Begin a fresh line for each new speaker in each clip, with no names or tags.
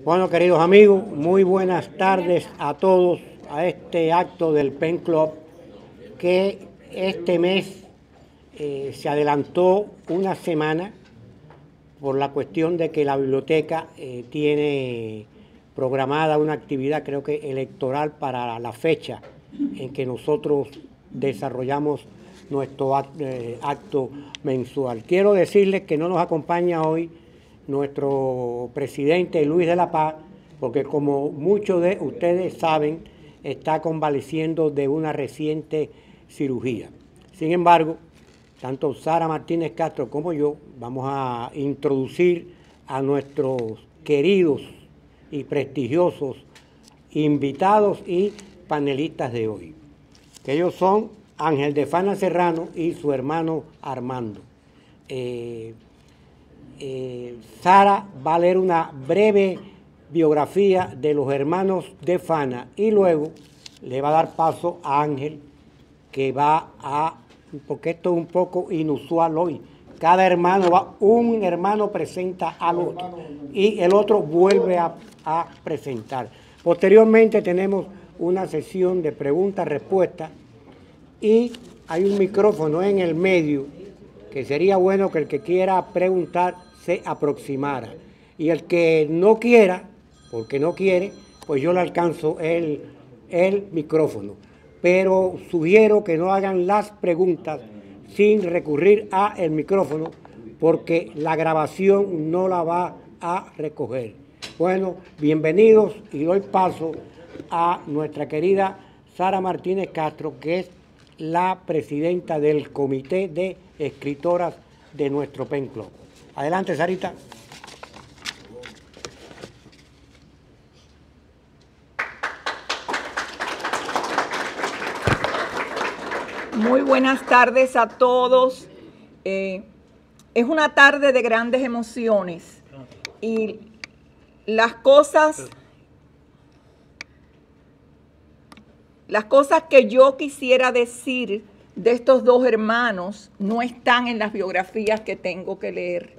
Bueno, queridos amigos, muy buenas tardes a todos a este acto del Pen Club que este mes se adelantó una semana por la cuestión de que la biblioteca tiene programada una actividad, creo que electoral, para la fecha en que nosotros desarrollamos nuestro acto mensual. Quiero decirles que no nos acompaña hoy nuestro presidente Luis de la Paz, porque como muchos de ustedes saben, está convaleciendo de una reciente cirugía. Sin embargo, tanto Sara Martínez Castro como yo vamos a introducir a nuestros queridos y prestigiosos invitados y panelistas de hoy, que ellos son Ángel de Fana Serrano y su hermano Armando. Sara va a leer una breve biografía de los hermanos de Fana y luego le va a dar paso a Ángel, que va a, porque esto es un poco inusual hoy, cada hermano un hermano presenta al otro y el otro vuelve a presentar. Posteriormente tenemos una sesión de preguntas-respuestas y hay un micrófono en el medio que sería bueno que el que quiera preguntar se aproximara. Y el que no quiera, porque no quiere, pues yo le alcanzo el micrófono. Pero sugiero que no hagan las preguntas sin recurrir al micrófono, porque la grabación no la va a recoger. Bueno, bienvenidos y doy paso a nuestra querida Sara Martínez Castro, que es la presidenta del Comité de Escritoras de nuestro Pen Club. Adelante, Sarita.
Muy buenas tardes a todos. Es una tarde de grandes emociones y las cosas que yo quisiera decir de estos dos hermanos no están en las biografías que tengo que leer.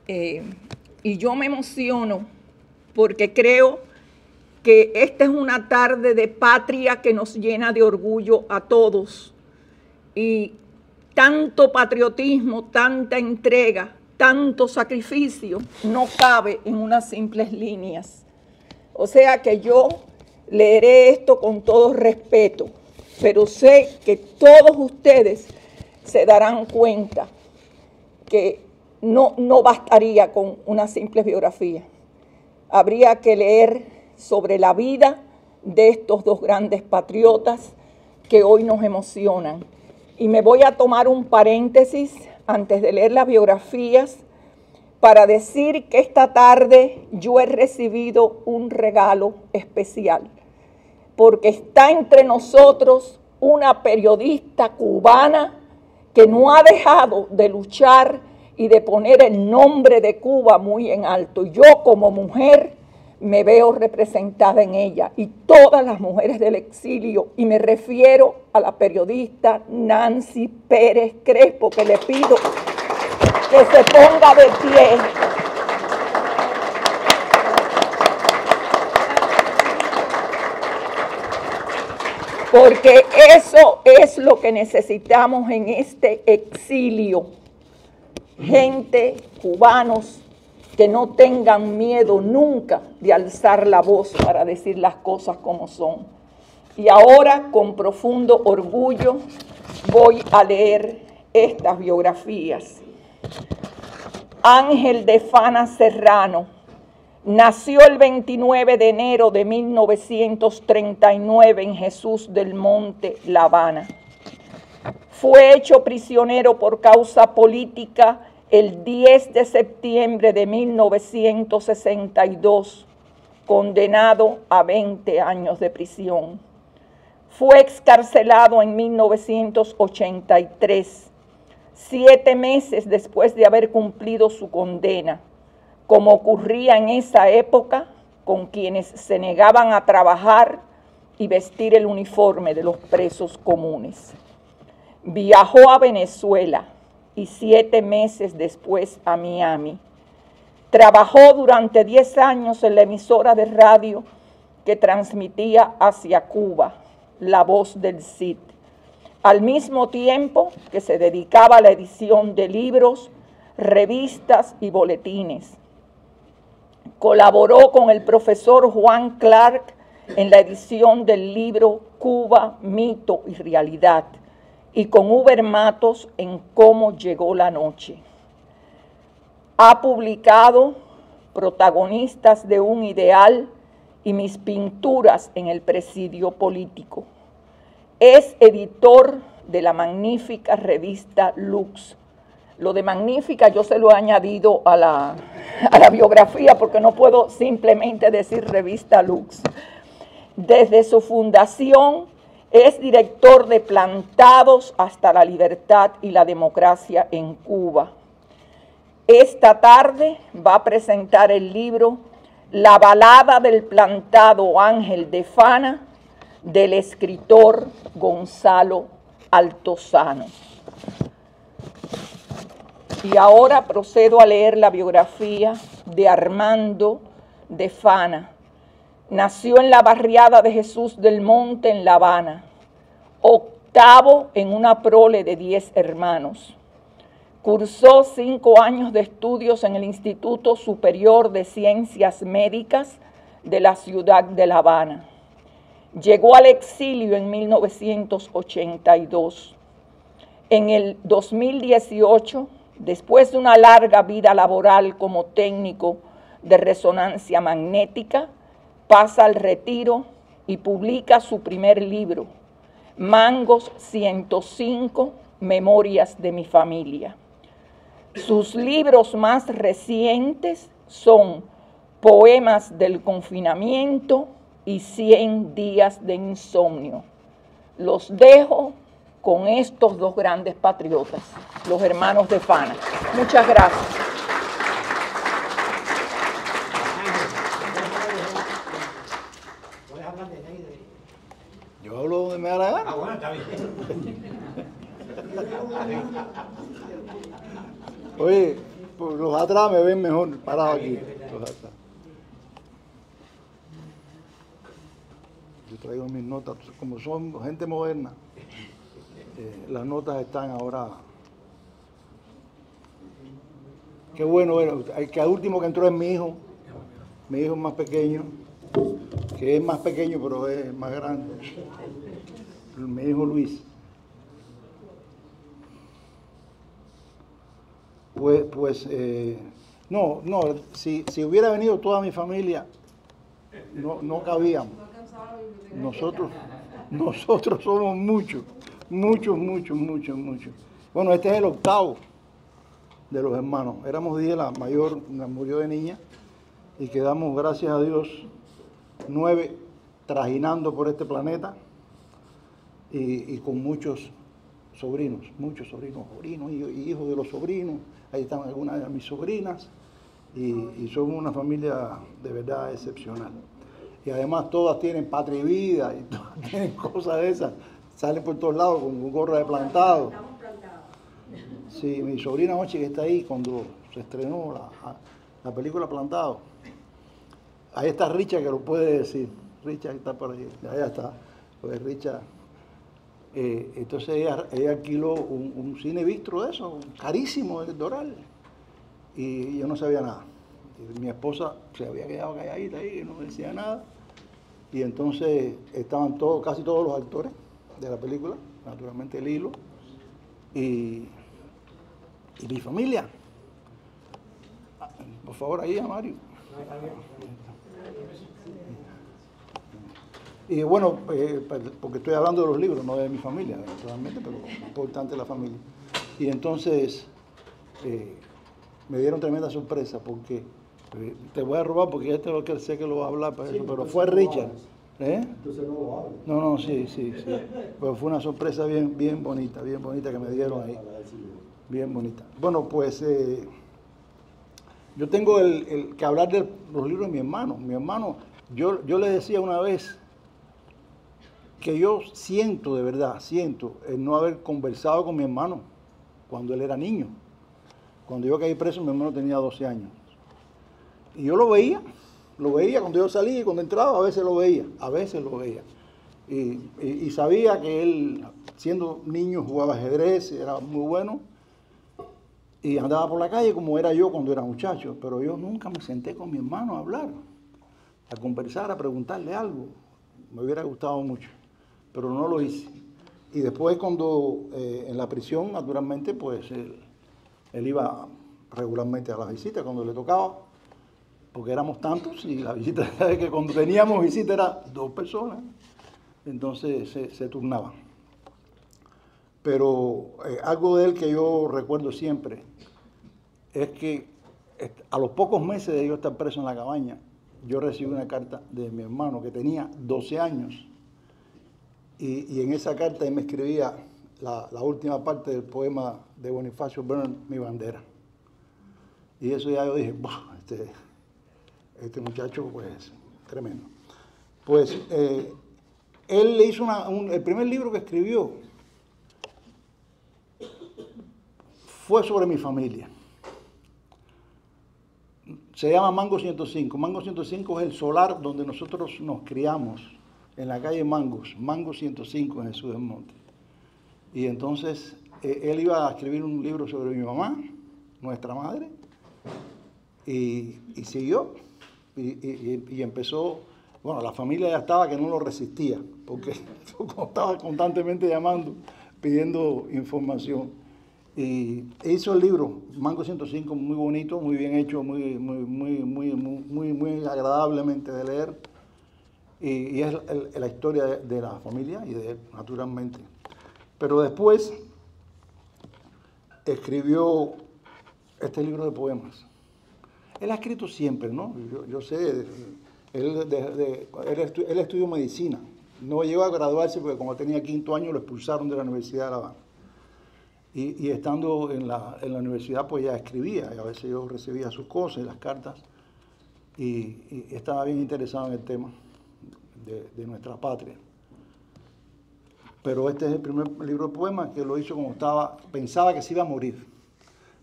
Y yo me emociono porque creo que esta es una tarde de patria que nos llena de orgullo a todos. Y tanto patriotismo, tanta entrega, tanto sacrificio no cabe en unas simples líneas. O sea que yo leeré esto con todo respeto, pero sé que todos ustedes se darán cuenta que no bastaría con una simple biografía. Habría que leer sobre la vida de estos dos grandes patriotas que hoy nos emocionan. Y me voy a tomar un paréntesis antes de leer las biografías para decir que esta tarde yo he recibido un regalo especial, porque está entre nosotros una periodista cubana que no ha dejado de luchar y de poner el nombre de Cuba muy en alto. Yo como mujer me veo representada en ella y todas las mujeres del exilio, y me refiero a la periodista Nancy Pérez Crespo, que le pido que se ponga de pie. Porque eso es lo que necesitamos en este exilio. Gente, cubanos, que no tengan miedo nunca de alzar la voz para decir las cosas como son. Y ahora, con profundo orgullo, voy a leer estas biografías. Ángel de Fana Serrano nació el 29 de enero de 1939 en Jesús del Monte, La Habana. Fue hecho prisionero por causa política el 10 de septiembre de 1962, condenado a 20 años de prisión. Fue excarcelado en 1983, 7 meses después de haber cumplido su condena, como ocurría en esa época con quienes se negaban a trabajar y vestir el uniforme de los presos comunes. Viajó a Venezuela y 7 meses después a Miami. Trabajó durante 10 años en la emisora de radio que transmitía hacia Cuba, La Voz del Cid, al mismo tiempo que se dedicaba a la edición de libros, revistas y boletines. Colaboró con el profesor Juan Clark en la edición del libro Cuba, Mito y Realidad, y con Uber Matos en Cómo llegó la noche. Ha publicado Protagonistas de un ideal y Mis pinturas en el presidio político. Es editor de la magnífica revista Lux. Lo de magnífica yo se lo he añadido a la biografía porque no puedo simplemente decir revista Lux. Desde su fundación es director de Plantados hasta la libertad y la democracia en Cuba. Esta tarde va a presentar el libro La balada del plantado Ángel de Fana, del escritor Gonzalo Altozano. Y ahora procedo a leer la biografía de Armando de Fana. Nació en la barriada de Jesús del Monte en La Habana, octavo en una prole de 10 hermanos. Cursó 5 años de estudios en el Instituto Superior de Ciencias Médicas de la ciudad de La Habana. Llegó al exilio en 1982. En el 2018, después de una larga vida laboral como técnico de resonancia magnética, pasa al retiro y publica su primer libro, Mangos 105, Memorias de mi familia. Sus libros más recientes son Poemas del confinamiento y 100 días de insomnio. Los dejo con estos dos grandes patriotas, los hermanos de Fana. Muchas gracias.
Yo hablo donde me da la gana.
Bueno, está bien.
Oye, pues los atrás me ven mejor parados aquí. Los atrás. Yo traigo mis notas, como son gente moderna, las notas están ahora. Qué bueno, el que al último que entró es mi hijo más pequeño, que es más pequeño pero es más grande, mi hijo Luis. No, si hubiera venido toda mi familia, no cabíamos. Nosotros somos muchos. Bueno, este es el octavo de los hermanos. Éramos 10, la mayor murió de niña y quedamos, gracias a Dios, 9 trajinando por este planeta y con muchos sobrinos, sobrinos y hijos de los sobrinos. Ahí están algunas de mis sobrinas y somos una familia de verdad excepcional. Y además todas tienen patria y vida y todas tienen cosas de esas. Salen por todos lados con gorra de plantado. Sí, mi sobrina Ochi, que está ahí cuando se estrenó la película Plantado. Ahí está Richa, que lo puede decir. Richa está por ahí, allá está. Pues Richa. Entonces ella alquiló un cine bistro de eso, carísimo, de Doral. Y yo no sabía nada. Y mi esposa se había quedado calladita ahí, no decía nada. Y entonces estaban casi todos los actores de la película, naturalmente Lilo, y mi familia. Por favor, ahí a Mario. Y bueno, porque estoy hablando de los libros, no de mi familia, naturalmente, pero es importante la familia. Y entonces me dieron tremenda sorpresa porque te voy a robar porque este es lo que sé que lo va a hablar para eso, pero fue Richard.
Entonces no lo hablo.
No, sí. Pero fue una sorpresa bien bonita que me dieron ahí. Bien bonita. Bueno, pues yo tengo el que hablar de los libros de mi hermano. Mi hermano, yo le decía una vez que yo siento el no haber conversado con mi hermano cuando él era niño. Cuando yo caí preso, mi hermano tenía 12 años. Y yo lo veía cuando yo salía y cuando entraba, a veces lo veía. Y sabía que él, siendo niño, jugaba ajedrez, era muy bueno. Y andaba por la calle como era yo cuando era muchacho. Pero yo nunca me senté con mi hermano a hablar, a conversar, a preguntarle algo. Me hubiera gustado mucho, pero no lo hice. Y después cuando en la prisión, naturalmente, pues él iba regularmente a las visitas cuando le tocaba, porque éramos tantos y la visita, que cuando teníamos visita era 2 personas, entonces se turnaban. Pero algo de él que yo recuerdo siempre es que a los pocos meses de yo estar preso en la cabaña, yo recibí una carta de mi hermano que tenía 12 años y en esa carta él me escribía la última parte del poema de Bonifacio Bern, Mi bandera. Y eso ya yo dije, este muchacho pues tremendo. Pues él le hizo el primer libro que escribió fue sobre mi familia. Se llama Mango 105. Mango 105 es el solar donde nosotros nos criamos, en la calle Mangos, Mango 105 en Jesús del Monte. Y entonces él iba a escribir un libro sobre mi mamá, nuestra madre, y siguió. Y empezó, bueno, la familia ya estaba que no lo resistía, porque estaba constantemente llamando, pidiendo información. Y hizo el libro, Mango 105, muy bonito, muy bien hecho, muy agradablemente de leer. Y es la historia de la familia y de él, naturalmente. Pero después escribió este libro de poemas. Él ha escrito siempre, ¿no? Yo sé, él estudió medicina. No llegó a graduarse porque cuando tenía 5º año lo expulsaron de la Universidad de La Habana. Y estando en la universidad, pues ya escribía. Y a veces yo recibía sus cosas, las cartas. Y estaba bien interesado en el tema de nuestra patria. Pero este es el primer libro de poemas que lo hizo como pensaba que se iba a morir.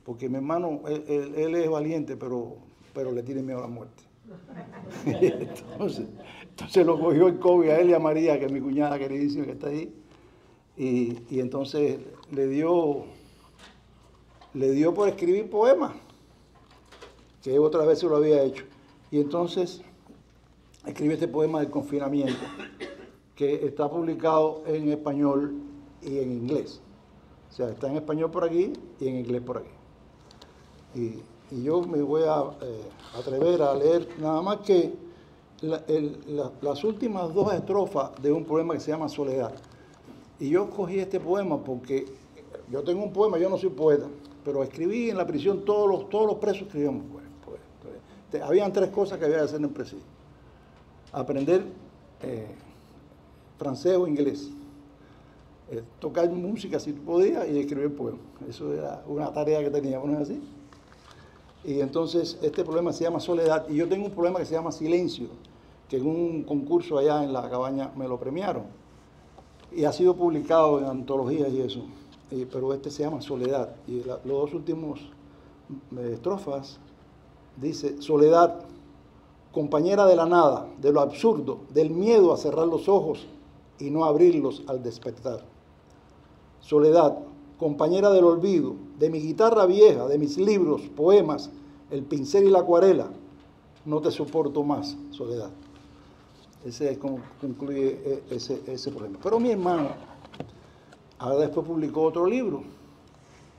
Porque mi hermano, él es valiente, pero le tiene miedo a la muerte. entonces lo cogió el COVID a él y a María, que es mi cuñada queridísima que está ahí. Y entonces le dio por escribir poemas, que otras veces lo había hecho. Y entonces escribió este poema del confinamiento, que está publicado en español y en inglés. O sea, está en español por aquí y en inglés por aquí. Y yo me voy a atrever a leer nada más que las últimas 2 estrofas de un poema que se llama Soledad. Y yo cogí este poema porque yo tengo un poema, yo no soy poeta, pero escribí en la prisión, todos los presos escribíamos poemas. Habían 3 cosas que había que hacer en el presidio: aprender francés o inglés, tocar música si podía y escribir poemas. Eso era una tarea que teníamos, ¿no es así? Y entonces este poema se llama Soledad, y yo tengo un poema que se llama Silencio, que en un concurso allá en la cabaña me lo premiaron. Y ha sido publicado en antologías y eso. Pero este se llama Soledad. Y los 2 últimos estrofas dice: Soledad, compañera de la nada, de lo absurdo, del miedo a cerrar los ojos y no abrirlos al despertar. Soledad, compañera del olvido, de mi guitarra vieja, de mis libros, poemas, el pincel y la acuarela, no te soporto más, Soledad. Ese es como concluye ese poema. Pero mi hermano, ahora después publicó otro libro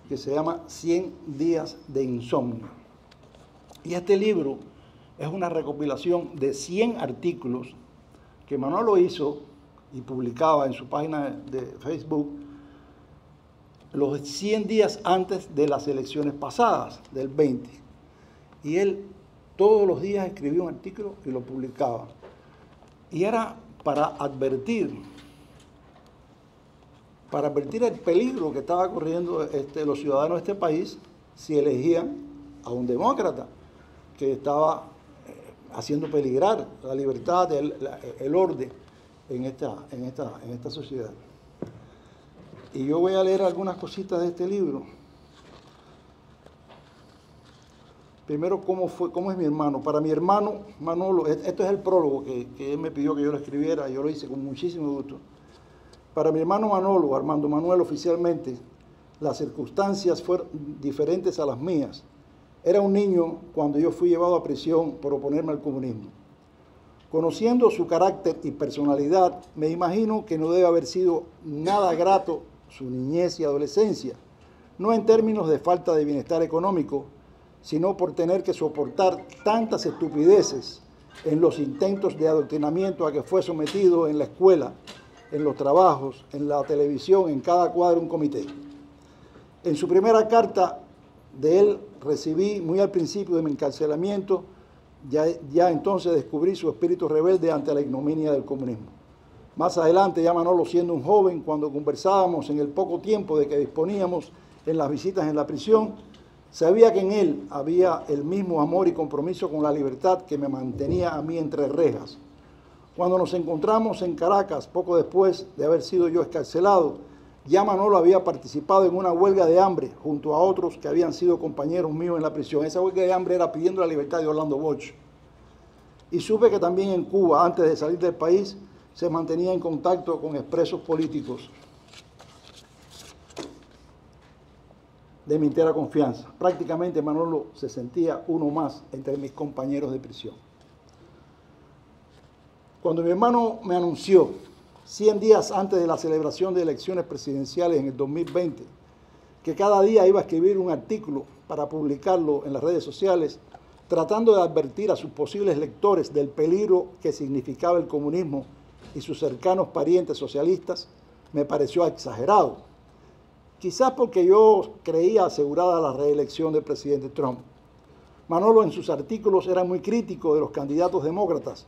que se llama 100 días de insomnio. Y este libro es una recopilación de 100 artículos que Manolo hizo y publicaba en su página de Facebook los 100 días antes de las elecciones pasadas, del 20. Y él todos los días escribía un artículo y lo publicaba. Y era para advertir el peligro que estaba corriendo los ciudadanos de este país si elegían a un demócrata que estaba haciendo peligrar la libertad, el orden en esta sociedad. Y yo voy a leer algunas cositas de este libro. Primero, cómo es mi hermano. Para mi hermano Manolo, esto es el prólogo que él me pidió que yo lo escribiera, yo lo hice con muchísimo gusto. Para mi hermano Manolo, Armando Manuel oficialmente, las circunstancias fueron diferentes a las mías. Era un niño cuando yo fui llevado a prisión por oponerme al comunismo. Conociendo su carácter y personalidad, me imagino que no debe haber sido nada grato su niñez y adolescencia, no en términos de falta de bienestar económico, sino por tener que soportar tantas estupideces en los intentos de adoctrinamiento a que fue sometido en la escuela, en los trabajos, en la televisión, en cada cuadro un comité. En su primera carta de él recibí muy al principio de mi encarcelamiento, ya entonces descubrí su espíritu rebelde ante la ignominia del comunismo. Más adelante, ya Manolo siendo un joven, cuando conversábamos en el poco tiempo de que disponíamos en las visitas en la prisión, sabía que en él había el mismo amor y compromiso con la libertad que me mantenía a mí entre rejas. Cuando nos encontramos en Caracas, poco después de haber sido yo excarcelado, ya Manolo había participado en una huelga de hambre junto a otros que habían sido compañeros míos en la prisión. Esa huelga de hambre era pidiendo la libertad de Orlando Bosch. Y supe que también en Cuba, antes de salir del país, se mantenía en contacto con expresos políticos de mi entera confianza. Prácticamente Manolo se sentía uno más entre mis compañeros de prisión. Cuando mi hermano me anunció, 100 días antes de la celebración de elecciones presidenciales en el 2020, que cada día iba a escribir un artículo para publicarlo en las redes sociales, tratando de advertir a sus posibles lectores del peligro que significaba el comunismo y sus cercanos parientes socialistas, me pareció exagerado. Quizás porque yo creía asegurada la reelección del presidente Trump. Manolo en sus artículos era muy crítico de los candidatos demócratas.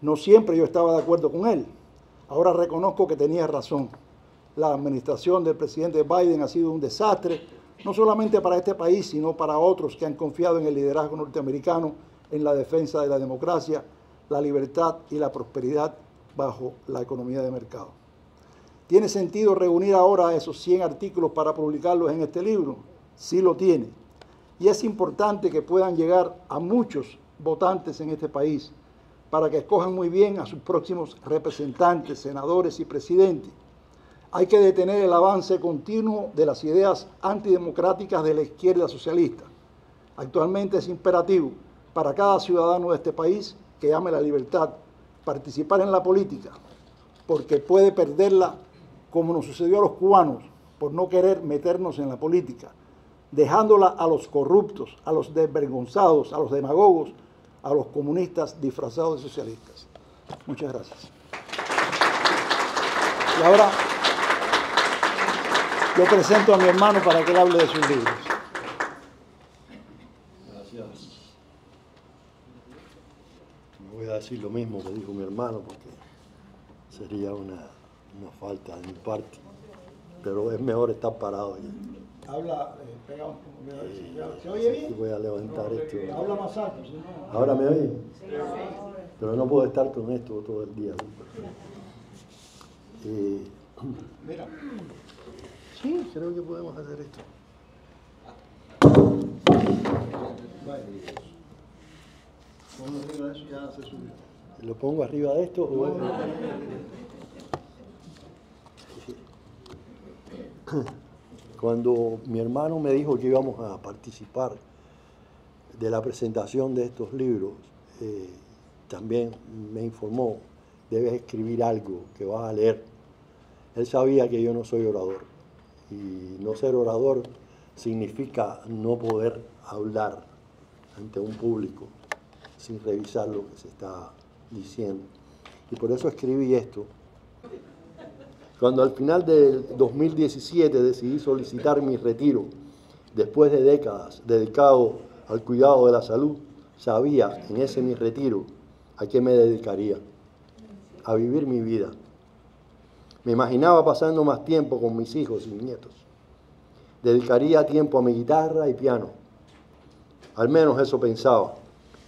No siempre yo estaba de acuerdo con él. Ahora reconozco que tenía razón. La administración del presidente Biden ha sido un desastre, no solamente para este país, sino para otros que han confiado en el liderazgo norteamericano en la defensa de la democracia, la libertad y la prosperidad bajo la economía de mercado. ¿Tiene sentido reunir ahora esos 100 artículos para publicarlos en este libro? Sí lo tiene. Y es importante que puedan llegar a muchos votantes en este país para que escojan muy bien a sus próximos representantes, senadores y presidentes. Hay que detener el avance continuo de las ideas antidemocráticas de la izquierda socialista. Actualmente es imperativo para cada ciudadano de este país que ame la libertad participar en la política, porque puede perderla como nos sucedió a los cubanos por no querer meternos en la política, dejándola a los corruptos, a los desvergonzados, a los demagogos, a los comunistas disfrazados de socialistas. Muchas gracias. Y ahora yo presento a mi hermano para que él hable de sus libros.
Gracias. No voy a decir lo mismo que dijo mi hermano porque sería una falta de mi parte, pero es mejor estar parado ahí.
Habla, pega un poco. ¿Se oye bien?
Voy a levantar esto.
Habla más alto. ¿Sí?
¿Ahora me oye? Sí. Pero no puedo estar con esto todo el día.
Mira.
Sí, creo que podemos hacer esto.
Ponlo arriba de eso, ya se subió.
¿Lo pongo arriba de esto? O... Cuando mi hermano me dijo que íbamos a participar de la presentación de estos libros, también me informó, debes escribir algo que vas a leer. Él sabía que yo no soy orador, y no ser orador significa no poder hablar ante un público sin revisar lo que se está diciendo. Y por eso escribí esto. Cuando al final del 2017 decidí solicitar mi retiro, después de décadas dedicado al cuidado de la salud, sabía en ese mi retiro a qué me dedicaría, a vivir mi vida. Me imaginaba pasando más tiempo con mis hijos y nietos. Dedicaría tiempo a mi guitarra y piano, al menos eso pensaba,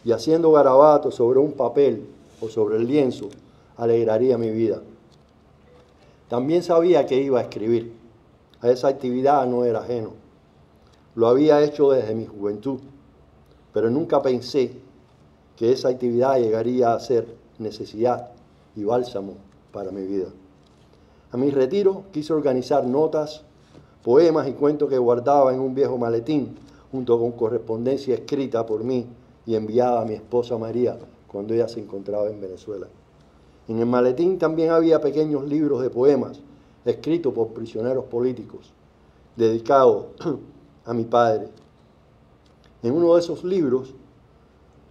y haciendo garabatos sobre un papel o sobre el lienzo, alegraría mi vida. También sabía que iba a escribir. A esa actividad no era ajeno. Lo había hecho desde mi juventud. pero nunca pensé que esa actividad llegaría a ser necesidad y bálsamo para mi vida. A mi retiro quise organizar notas, poemas y cuentos que guardaba en un viejo maletín, junto con correspondencia escrita por mí y enviada a mi esposa María cuando ella se encontraba en Venezuela. En el maletín también había pequeños libros de poemas escritos por prisioneros políticos, dedicados a mi padre. En uno de esos libros,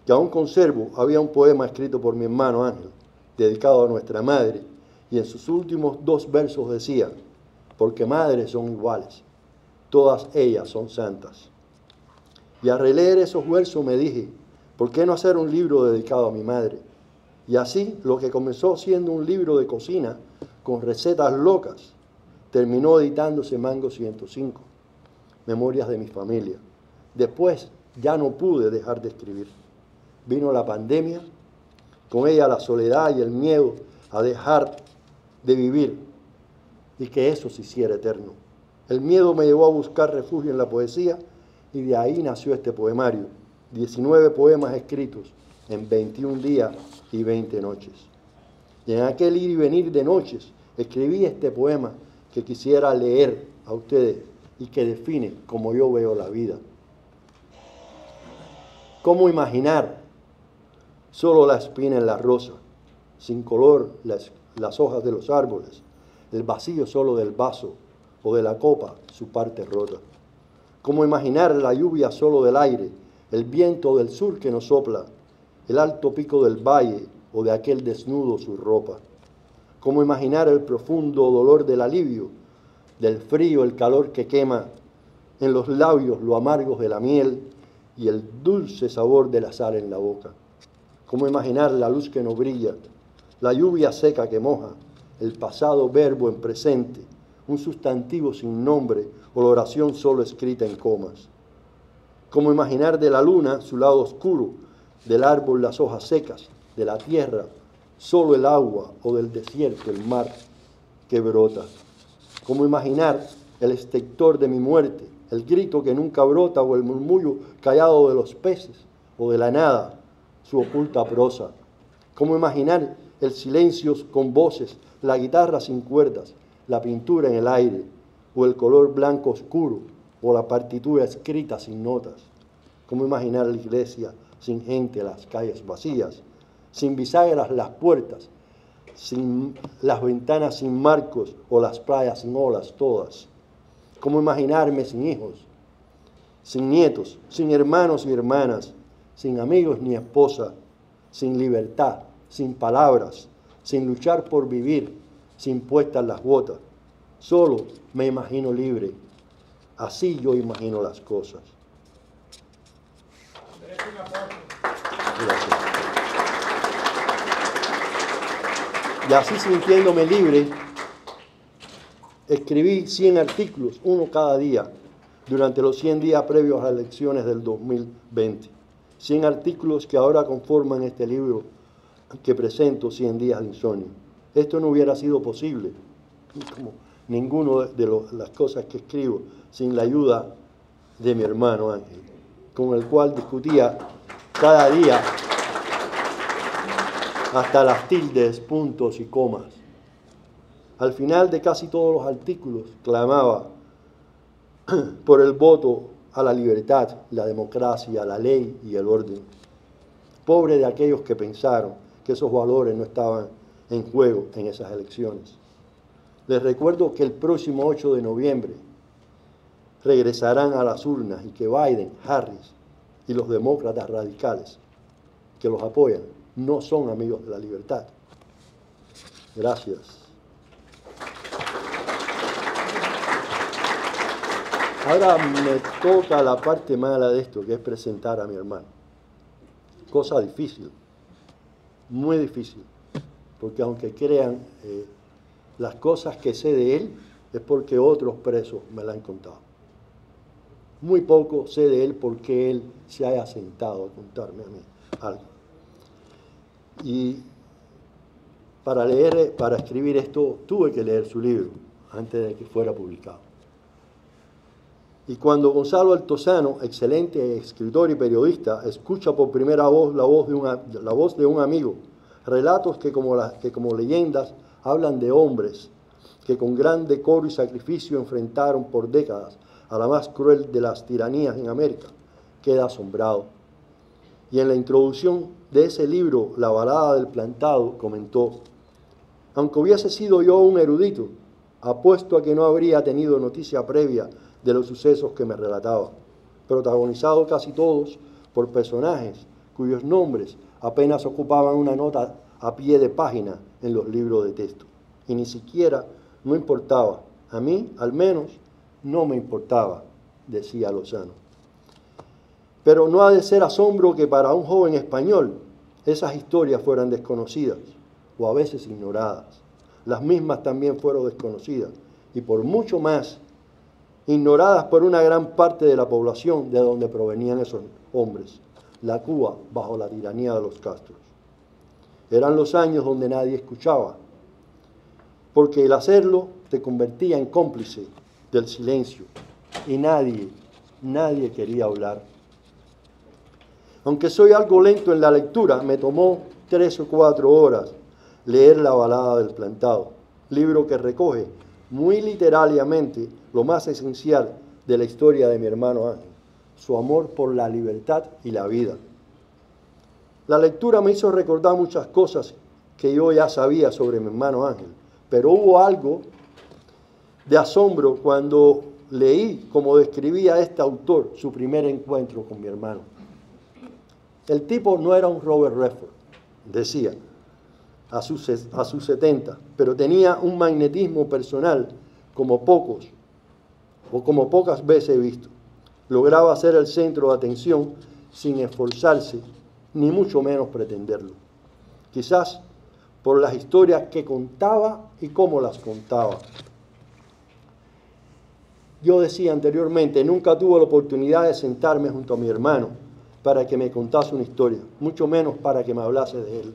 que aún conservo, había un poema escrito por mi hermano Ángel, dedicado a nuestra madre, y en sus últimos 2 versos decía: porque madres son iguales, todas ellas son santas. Y al releer esos versos me dije, ¿por qué no hacer un libro dedicado a mi madre? Y así, lo que comenzó siendo un libro de cocina con recetas locas, terminó editándose Mango 105, Memorias de mi familia. Después ya no pude dejar de escribir. Vino la pandemia, con ella la soledad y el miedo a dejar de vivir y que eso se hiciera eterno. El miedo me llevó a buscar refugio en la poesía y de ahí nació este poemario, 19 poemas escritos en 21 días y 20 noches. Y en aquel ir y venir de noches escribí este poema que quisiera leer a ustedes y que define cómo yo veo la vida. ¿Cómo imaginar solo la espina en la rosa, sin color las hojas de los árboles, el vacío solo del vaso o de la copa, su parte rota? ¿Cómo imaginar la lluvia solo del aire, el viento del sur que nos sopla, el alto pico del valle o de aquel desnudo su ropa? ¿Cómo imaginar el profundo dolor del alivio, del frío, el calor que quema, en los labios lo amargos de la miel y el dulce sabor de la sal en la boca? ¿Cómo imaginar la luz que no brilla, la lluvia seca que moja, el pasado verbo en presente, un sustantivo sin nombre o la oración solo escrita en comas? ¿Cómo imaginar de la luna su lado oscuro, del árbol las hojas secas, de la tierra solo el agua o del desierto el mar que brota? ¿Cómo imaginar el estertor de mi muerte, el grito que nunca brota o el murmullo callado de los peces o de la nada, su oculta prosa? ¿Cómo imaginar el silencio con voces, la guitarra sin cuerdas, la pintura en el aire, o el color blanco oscuro, o la partitura escrita sin notas? ¿Cómo imaginar la iglesia sin gente, las calles vacías, sin bisagras las puertas, sin las ventanas sin marcos, o las playas sin olas todas? ¿Cómo imaginarme sin hijos, sin nietos, sin hermanos y hermanas, sin amigos ni esposa, sin libertad, sin palabras, sin luchar por vivir, sin puestas las botas? Solo me imagino libre. Así yo imagino las cosas. Gracias. Y así, sintiéndome libre, escribí 100 artículos, uno cada día, durante los 100 días previos a las elecciones del 2020. 100 artículos que ahora conforman este libro que presento, 100 días de insomnio. Esto no hubiera sido posible, como ninguno de las cosas que escribo, sin la ayuda de mi hermano Ángel, con el cual discutía cada día hasta las tildes, puntos y comas. Al final de casi todos los artículos clamaba por el voto a la libertad, la democracia, la ley y el orden. Pobre de aquellos que pensaron que esos valores no estaban en juego en esas elecciones. Les recuerdo que el próximo 8 de noviembre regresarán a las urnas y que Biden, Harris y los demócratas radicales que los apoyan no son amigos de la libertad. Gracias. Ahora me toca la parte mala de esto, que es presentar a mi hermano. Cosa difícil, muy difícil, porque aunque crean, las cosas que sé de él es porque otros presos me la han contado. Muy poco sé de él porque él se haya sentado a contarme a mí algo. Y para escribir esto, tuve que leer su libro antes de que fuera publicado. Y cuando Gonzalo Altozano, excelente escritor y periodista, escucha por primera vez la voz de un amigo, relatos que como leyendas hablan de hombres que con gran decoro y sacrificio enfrentaron por décadas a la más cruel de las tiranías en América, queda asombrado. Y en la introducción de ese libro, La balada del plantado, comentó: aunque hubiese sido yo un erudito, apuesto a que no habría tenido noticia previa de los sucesos que me relataba, protagonizados casi todos por personajes cuyos nombres apenas ocupaban una nota a pie de página en los libros de texto. Y ni siquiera no importaba, a mí al menos no me importaba, decía Lozano. Pero no ha de ser asombro que para un joven español esas historias fueran desconocidas o a veces ignoradas. Las mismas también fueron desconocidas y por mucho más ignoradas por una gran parte de la población de donde provenían esos hombres, la Cuba bajo la tiranía de los Castros. Eran los años donde nadie escuchaba, porque el hacerlo te convertía en cómplice del silencio y nadie quería hablar. Aunque soy algo lento en la lectura, me tomó 3 o 4 horas leer La balada del plantado, libro que recoge muy literariamente lo más esencial de la historia de mi hermano Ángel, su amor por la libertad y la vida. La lectura me hizo recordar muchas cosas que yo ya sabía sobre mi hermano Ángel, pero hubo algo de asombro cuando leí cómo describía este autor su primer encuentro con mi hermano. El tipo no era un Robert Redford, decía, a sus 70, pero tenía un magnetismo personal como pocos o como pocas veces he visto. Lograba ser el centro de atención sin esforzarse, ni mucho menos pretenderlo. Quizás por las historias que contaba y cómo las contaba. Yo decía anteriormente, nunca tuve la oportunidad de sentarme junto a mi hermano para que me contase una historia, mucho menos para que me hablase de él.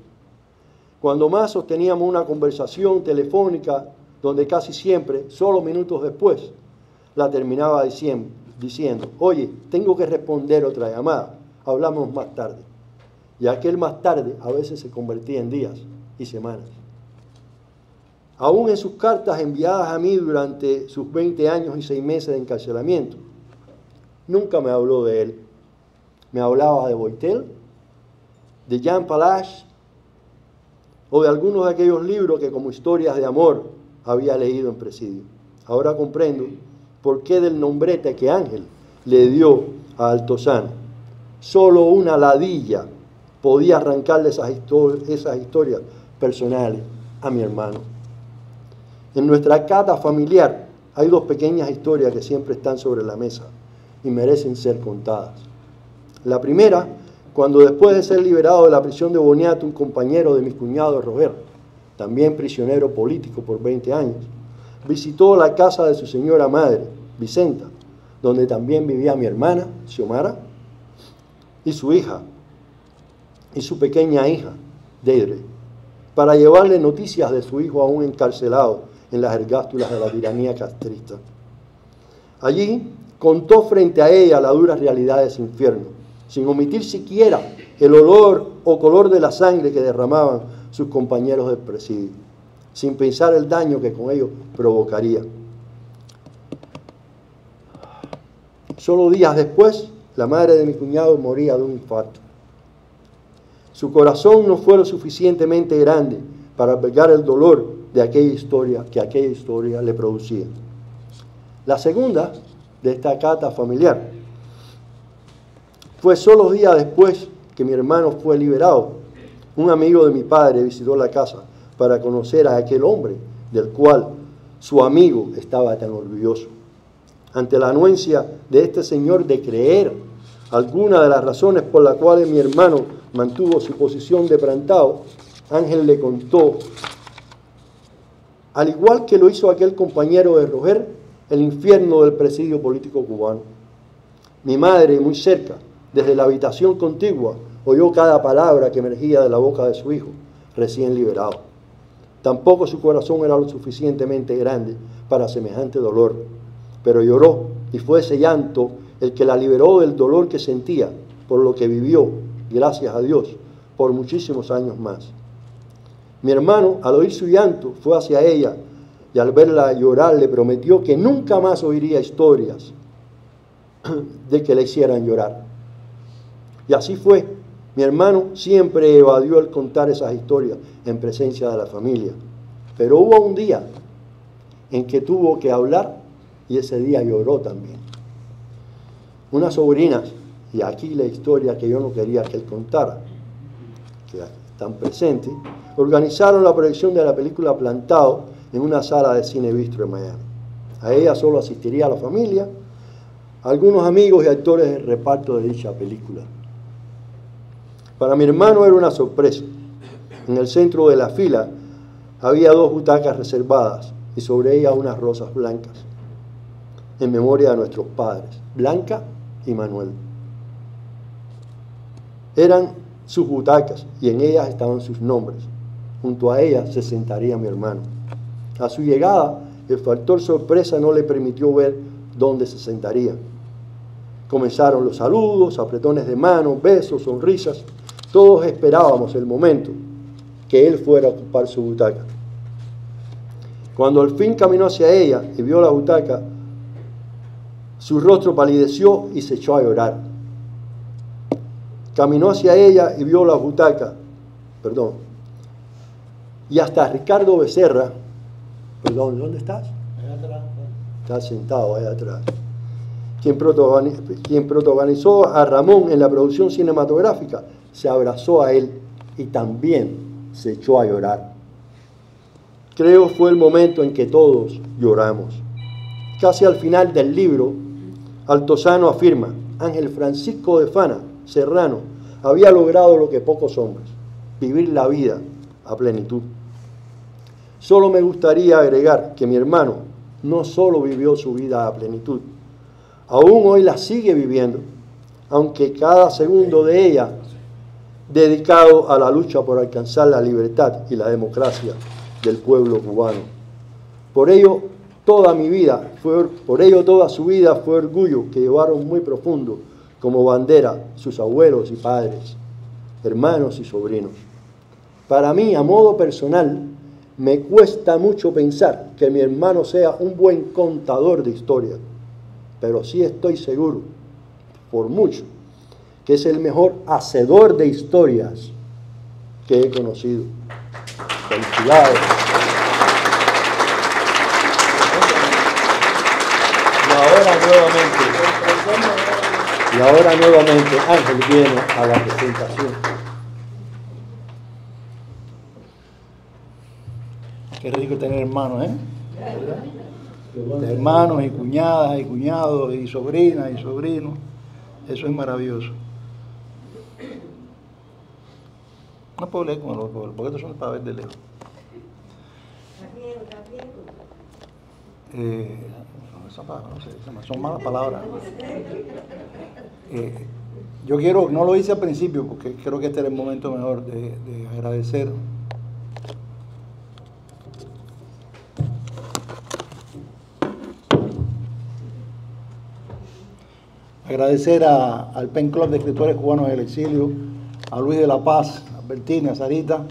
Cuando más sosteníamos una conversación telefónica donde casi siempre, solo minutos después, la terminaba diciendo, oye, tengo que responder otra llamada, hablamos más tarde. Y aquel más tarde a veces se convertía en días y semanas. Aún en sus cartas enviadas a mí durante sus 20 años y 6 meses de encarcelamiento, nunca me habló de él. Me hablaba de Boitel, de Jean Palache, o de algunos de aquellos libros que como historias de amor había leído en presidio. Ahora comprendo por qué del nombrete que Ángel le dio a Altozano. Solo una ladilla podía arrancarle esas historias personales a mi hermano. En nuestra cata familiar hay 2 pequeñas historias que siempre están sobre la mesa y merecen ser contadas. La primera, cuando después de ser liberado de la prisión de Boniato, un compañero de mi cuñado Roger, también prisionero político por 20 años, visitó la casa de su señora madre, Vicenta, donde también vivía mi hermana, Xiomara, y su hija, y su pequeña hija, Deidre, para llevarle noticias de su hijo aún encarcelado en las ergástulas de la tiranía castrista. Allí contó frente a ella la dura realidad de ese infierno, sin omitir siquiera el olor o color de la sangre que derramaban sus compañeros del presidio, sin pensar el daño que con ello provocaría. Solo días después, la madre de mi cuñado moría de un infarto. Su corazón no fue lo suficientemente grande para albergar el dolor de aquella historia le producía. La segunda de esta cata familiar fue solo días después que mi hermano fue liberado. Un amigo de mi padre visitó la casa para conocer a aquel hombre del cual su amigo estaba tan orgulloso. Ante la anuencia de este señor de creer alguna de las razones por las cuales mi hermano mantuvo su posición de plantado, Ángel le contó, al igual que lo hizo aquel compañero de Roger, el infierno del presidio político cubano. Mi madre, muy cerca, desde la habitación contigua, oyó cada palabra que emergía de la boca de su hijo, recién liberado. Tampoco su corazón era lo suficientemente grande para semejante dolor, pero lloró y fue ese llanto el que la liberó del dolor que sentía por lo que vivió, gracias a Dios, por muchísimos años más. Mi hermano, al oír su llanto, fue hacia ella y al verla llorar le prometió que nunca más oiría historias de que le hicieran llorar. Y así fue. Mi hermano siempre evadió el contar esas historias en presencia de la familia. Pero hubo un día en que tuvo que hablar y ese día lloró también. Unas sobrinas, y aquí la historia que yo no quería que él contara, que están presentes, organizaron la proyección de la película Plantado en una sala de cine Bistro en Miami. A ella solo asistiría la familia, algunos amigos y actores del reparto de dicha película. Para mi hermano era una sorpresa. En el centro de la fila había 2 butacas reservadas y sobre ellas unas rosas blancas, en memoria de nuestros padres, Blanca y Manuel. Eran sus butacas y en ellas estaban sus nombres. Junto a ellas se sentaría mi hermano. A su llegada, el factor sorpresa no le permitió ver dónde se sentaría. Comenzaron los saludos, apretones de mano, besos, sonrisas. Todos esperábamos el momento que él fuera a ocupar su butaca. Cuando al fin caminó hacia ella y vio la butaca, su rostro palideció y se echó a llorar. Caminó hacia ella y vio la butaca, y hasta Ricardo Becerra, ¿dónde estás?
Allá atrás.
Estás sentado allá atrás. Quien protagonizó a Ramón en la producción cinematográfica, se abrazó a él y también se echó a llorar. Creo fue el momento en que todos lloramos. Casi al final del libro, Altozano afirma: Ángel Francisco de Fana Serrano había logrado lo que pocos hombres, vivir la vida a plenitud. Solo me gustaría agregar que mi hermano no solo vivió su vida a plenitud, aún hoy la sigue viviendo, aunque cada segundo de ella dedicado a la lucha por alcanzar la libertad y la democracia del pueblo cubano. Por ello, toda su vida fue orgullo que llevaron muy profundo como bandera sus abuelos y padres, hermanos y sobrinos. Para mí, a modo personal, me cuesta mucho pensar que mi hermano sea un buen contador de historias, pero sí estoy seguro, por mucho, que es el mejor hacedor de historias que he conocido. Felicidades. Y ahora nuevamente Ángel viene a la presentación.
Qué rico tener hermanos, ¿eh? De hermanos y cuñadas y cuñados y sobrinas y sobrinos. Eso es maravilloso. No puedo leer con los porque estos son para ver de lejos. Son malas palabras. Yo quiero, no lo hice al principio porque creo que este era el momento mejor de agradecer. Agradecer al PEN Club de Escritores Cubanos en el Exilio, a Luis de la Paz, a Bertín, a Sarita,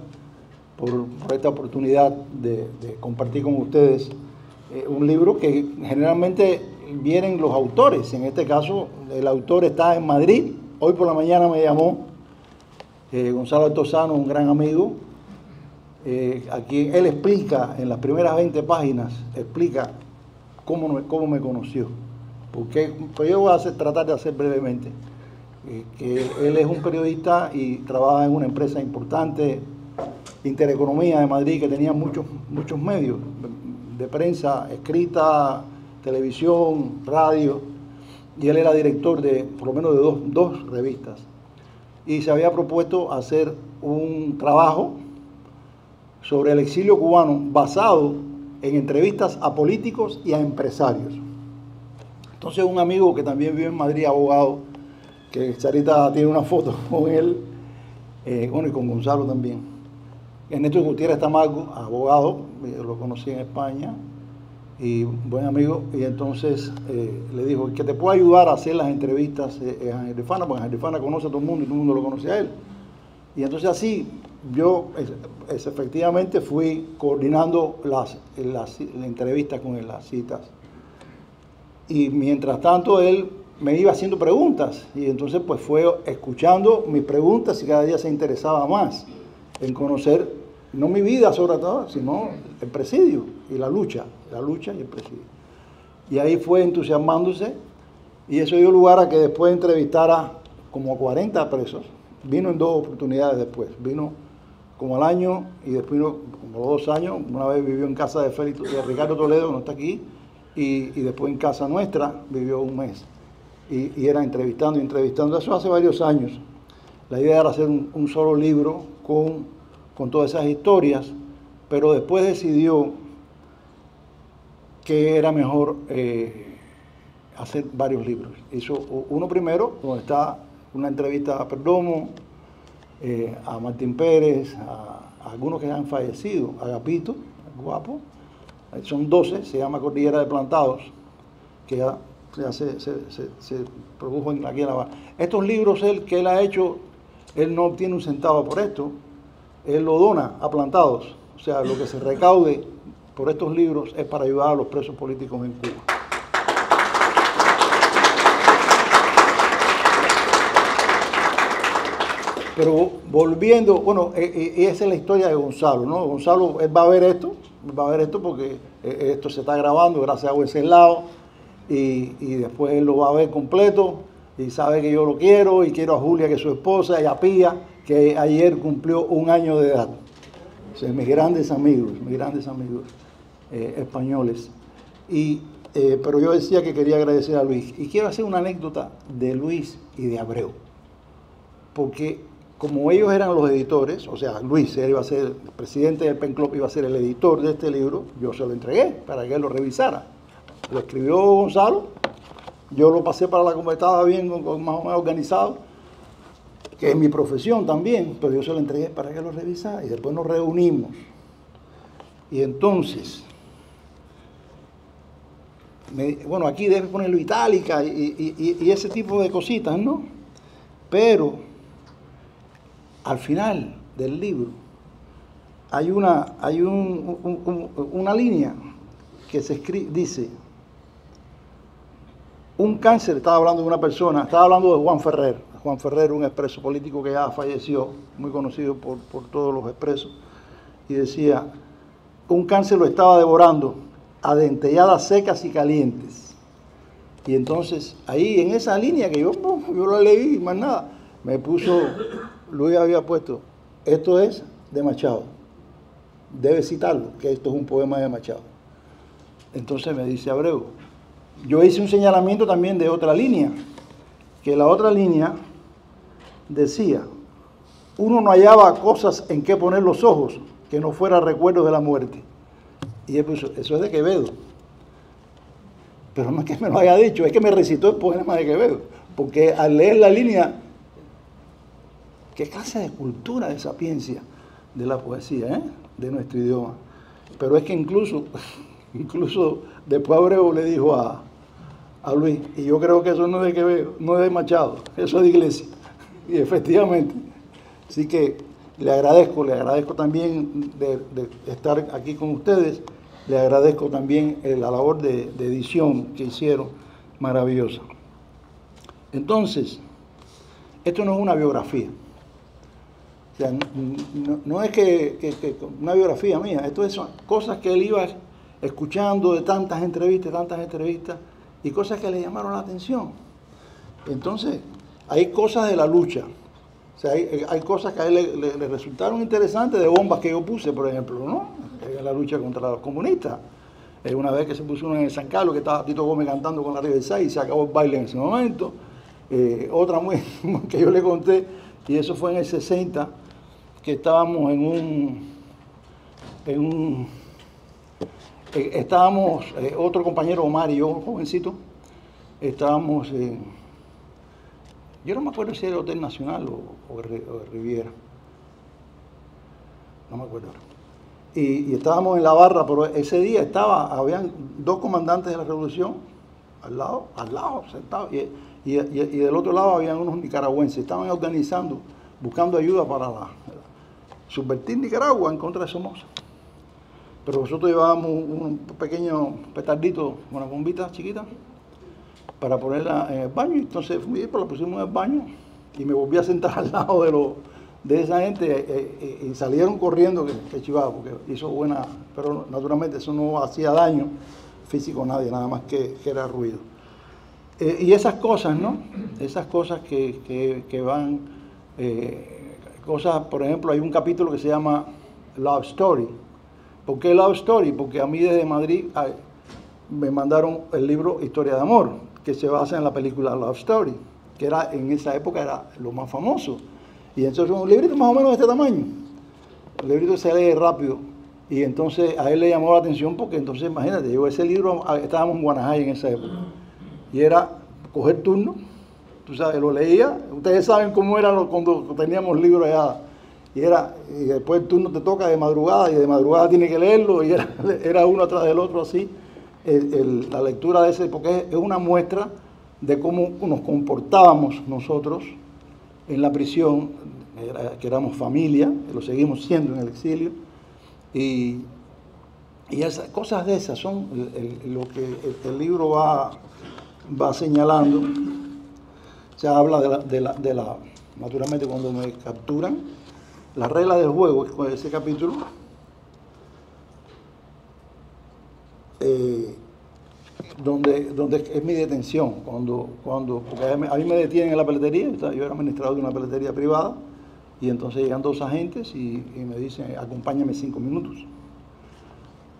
por esta oportunidad de compartir con ustedes un libro que generalmente vienen los autores. En este caso, el autor está en Madrid. Hoy por la mañana me llamó Gonzalo Altozano, un gran amigo, a quien él explica, en las primeras 20 páginas, explica cómo me conoció. Porque pues yo voy a tratar de hacer brevemente. Que él es un periodista y trabaja en una empresa importante, Intereconomía de Madrid, que tenía muchos medios de prensa escrita, televisión, radio, y él era director de por lo menos de dos revistas. Y se había propuesto hacer un trabajo sobre el exilio cubano basado en entrevistas a políticos y a empresarios. Entonces un amigo que también vive en Madrid, abogado, que Sarita tiene una foto con él, y con Gonzalo también. Ernesto Gutiérrez Tamago, abogado, lo conocí en España, y buen amigo, y entonces le dijo, el que te pueda ayudar a hacer las entrevistas es Ángel de Fana, porque Ángel de Fana conoce a todo el mundo y todo el mundo lo conoce a él. Y entonces así yo efectivamente fui coordinando las entrevistas con él, las citas. Y mientras tanto él me iba haciendo preguntas, y entonces pues fue escuchando mis preguntas y cada día se interesaba más en conocer, no mi vida sobre todo, sino el presidio y la lucha y el presidio. Y ahí fue entusiasmándose, y eso dio lugar a que después entrevistara como a 40 presos. Vino en 2 oportunidades después, vino como al año y después vino como 2 años. Una vez vivió en casa de Ricardo Toledo, que no está aquí, y después en casa nuestra vivió 1 mes. Y era entrevistando. Eso hace varios años. La idea era hacer un solo libro con todas esas historias, pero después decidió que era mejor hacer varios libros. Hizo uno primero, donde está una entrevista a Perdomo, a Martín Pérez, a algunos que han fallecido, a Agapito, el guapo. Son 12, se llama Cordillera de Plantados, que ya se produjo aquí en La Habana. Estos libros que él ha hecho, él no obtiene un centavo por esto, él lo dona a Plantados. O sea, lo que se recaude por estos libros es para ayudar a los presos políticos en Cuba. Pero volviendo, bueno, y esa es la historia de Gonzalo, ¿no? Gonzalo, él va a ver esto porque esto se está grabando gracias a Wenceslao, y después él lo va a ver completo, y sabe que yo lo quiero, y quiero a Julia, que es su esposa, y a Pía, que ayer cumplió 1 año de edad. O sea, mis grandes amigos españoles. Pero yo decía que quería agradecer a Luis, y quiero hacer una anécdota de Luis y de Abreu, porque como ellos eran los editores, o sea, Luis, él iba a ser el presidente del PEN Club, iba a ser el editor de este libro, yo se lo entregué para que él lo revisara. Lo escribió Gonzalo, yo lo pasé para la comunidad, estaba bien, más o menos organizado, que es mi profesión también, pero yo se lo entregué para que él lo revisara, y después nos reunimos. Y entonces, bueno, aquí debe ponerlo itálica y ese tipo de cositas, ¿no? Pero al final del libro hay una línea que se escribe, dice, un cáncer, estaba hablando de una persona, estaba hablando de Juan Ferrer, un expreso político que ya falleció, muy conocido por todos los expresos, y decía, un cáncer lo estaba devorando a dentelladas secas y calientes. Y entonces ahí en esa línea que yo la leí, más nada, me puso, Luis había puesto, esto es de Machado, debe citarlo, que esto es un poema de Machado. Entonces me dice Abreu, yo hice un señalamiento también de otra línea, que la otra línea decía, uno no hallaba cosas en que poner los ojos que no fuera recuerdos de la muerte. Y él puso, eso es de Quevedo. Pero no es que me lo haya dicho, es que me recitó el poema de Quevedo. Porque al leer la línea, qué clase de cultura, de sapiencia de la poesía, de nuestro idioma. Pero es que incluso después Abreu le dijo a Luis, y yo creo que eso no es de Quevedo, no es de Machado, eso es de Iglesias. Y efectivamente, así que le agradezco también de estar aquí con ustedes, le agradezco también la labor de edición que hicieron, maravillosa. Entonces, esto no es una biografía. O sea, no es que una biografía mía, esto son cosas que él iba escuchando de tantas entrevistas, y cosas que le llamaron la atención. Entonces, hay cosas de la lucha. O sea, hay cosas que a él le resultaron interesantes, de bombas que yo puse, por ejemplo, ¿no? En la lucha contra los comunistas. Una vez que se puso uno en el San Carlos, que estaba Tito Gómez cantando con la Riverside y se acabó el baile en ese momento. Otra muy que yo le conté, y eso fue en el 60, que estábamos estábamos, otro compañero Omar y yo, un jovencito, estábamos yo no me acuerdo si era el Hotel Nacional o Riviera, no me acuerdo ahora. y estábamos en la barra, pero ese día habían 2 comandantes de la revolución al lado, sentados, y del otro lado habían unos nicaragüenses, estaban organizando, buscando ayuda para subvertir Nicaragua en contra de Somoza. Pero nosotros llevábamos un pequeño petardito, una bombita chiquita, para ponerla en el baño, y entonces fui, pues la pusimos en el baño, y me volví a sentar al lado de esa gente, y salieron corriendo que chivaba, porque hizo buena, pero naturalmente eso no hacía daño físico a nadie, nada más que era ruido. Y esas cosas, ¿no? Esas cosas que van, cosas, por ejemplo, hay un capítulo que se llama Love Story. ¿Por qué Love Story? Porque a mí desde Madrid me mandaron el libro Historia de Amor, que se basa en la película Love Story, que en esa época era lo más famoso. Y entonces un librito más o menos de este tamaño. El librito se lee rápido. Y entonces a él le llamó la atención porque entonces, imagínate, yo ese libro, estábamos en Guanajay en esa época. Y era coger turno, tú sabes, lo leía. Ustedes saben cómo era cuando teníamos libros allá. Y después el turno te toca de madrugada y de madrugada tiene que leerlo. Y era uno atrás del otro así. La lectura de ese, porque es una muestra de cómo nos comportábamos nosotros en la prisión, que éramos familia, que lo seguimos siendo en el exilio, y esas cosas de esas son lo que el libro va señalando. Se habla de la naturalmente cuando me capturan, las reglas del juego, con ese capítulo, donde es mi detención, porque a mí me detienen en la peletería, yo era administrador de una peletería privada, y entonces llegan 2 agentes y me dicen, acompáñame 5 minutos.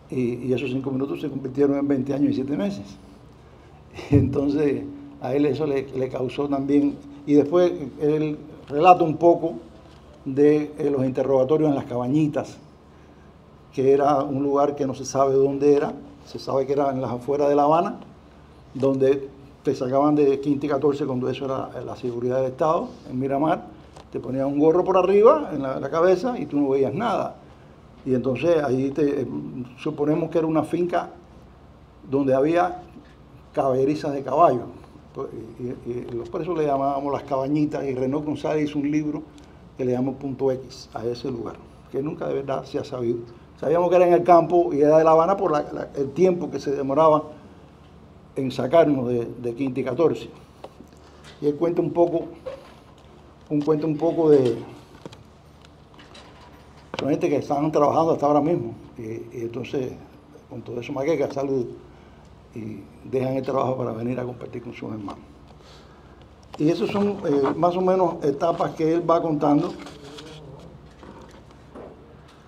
Y esos 5 minutos se convirtieron en 20 años y 7 meses. Y entonces a él eso le causó también, y después él relata un poco de los interrogatorios en las Cabañitas, que era un lugar que no se sabe dónde era. Se sabe que era en las afueras de La Habana, donde te sacaban de Quinta y 14 cuando eso era la seguridad del Estado, en Miramar, te ponían un gorro por arriba en la cabeza y tú no veías nada. Y entonces ahí suponemos que era una finca donde había caballerizas de caballo. Y por eso le llamábamos las Cabañitas, y Renaud González hizo un libro que le llamó Punto X a ese lugar, que nunca de verdad se ha sabido. Sabíamos que era en el campo y era de La Habana por el tiempo que se demoraba en sacarnos de Quinta y 14. Y él cuenta un poco de son gente que estaban trabajando hasta ahora mismo. Y entonces, con todo eso, maqueca, salud, y dejan el trabajo para venir a compartir con sus hermanos. Y esas son más o menos etapas que él va contando.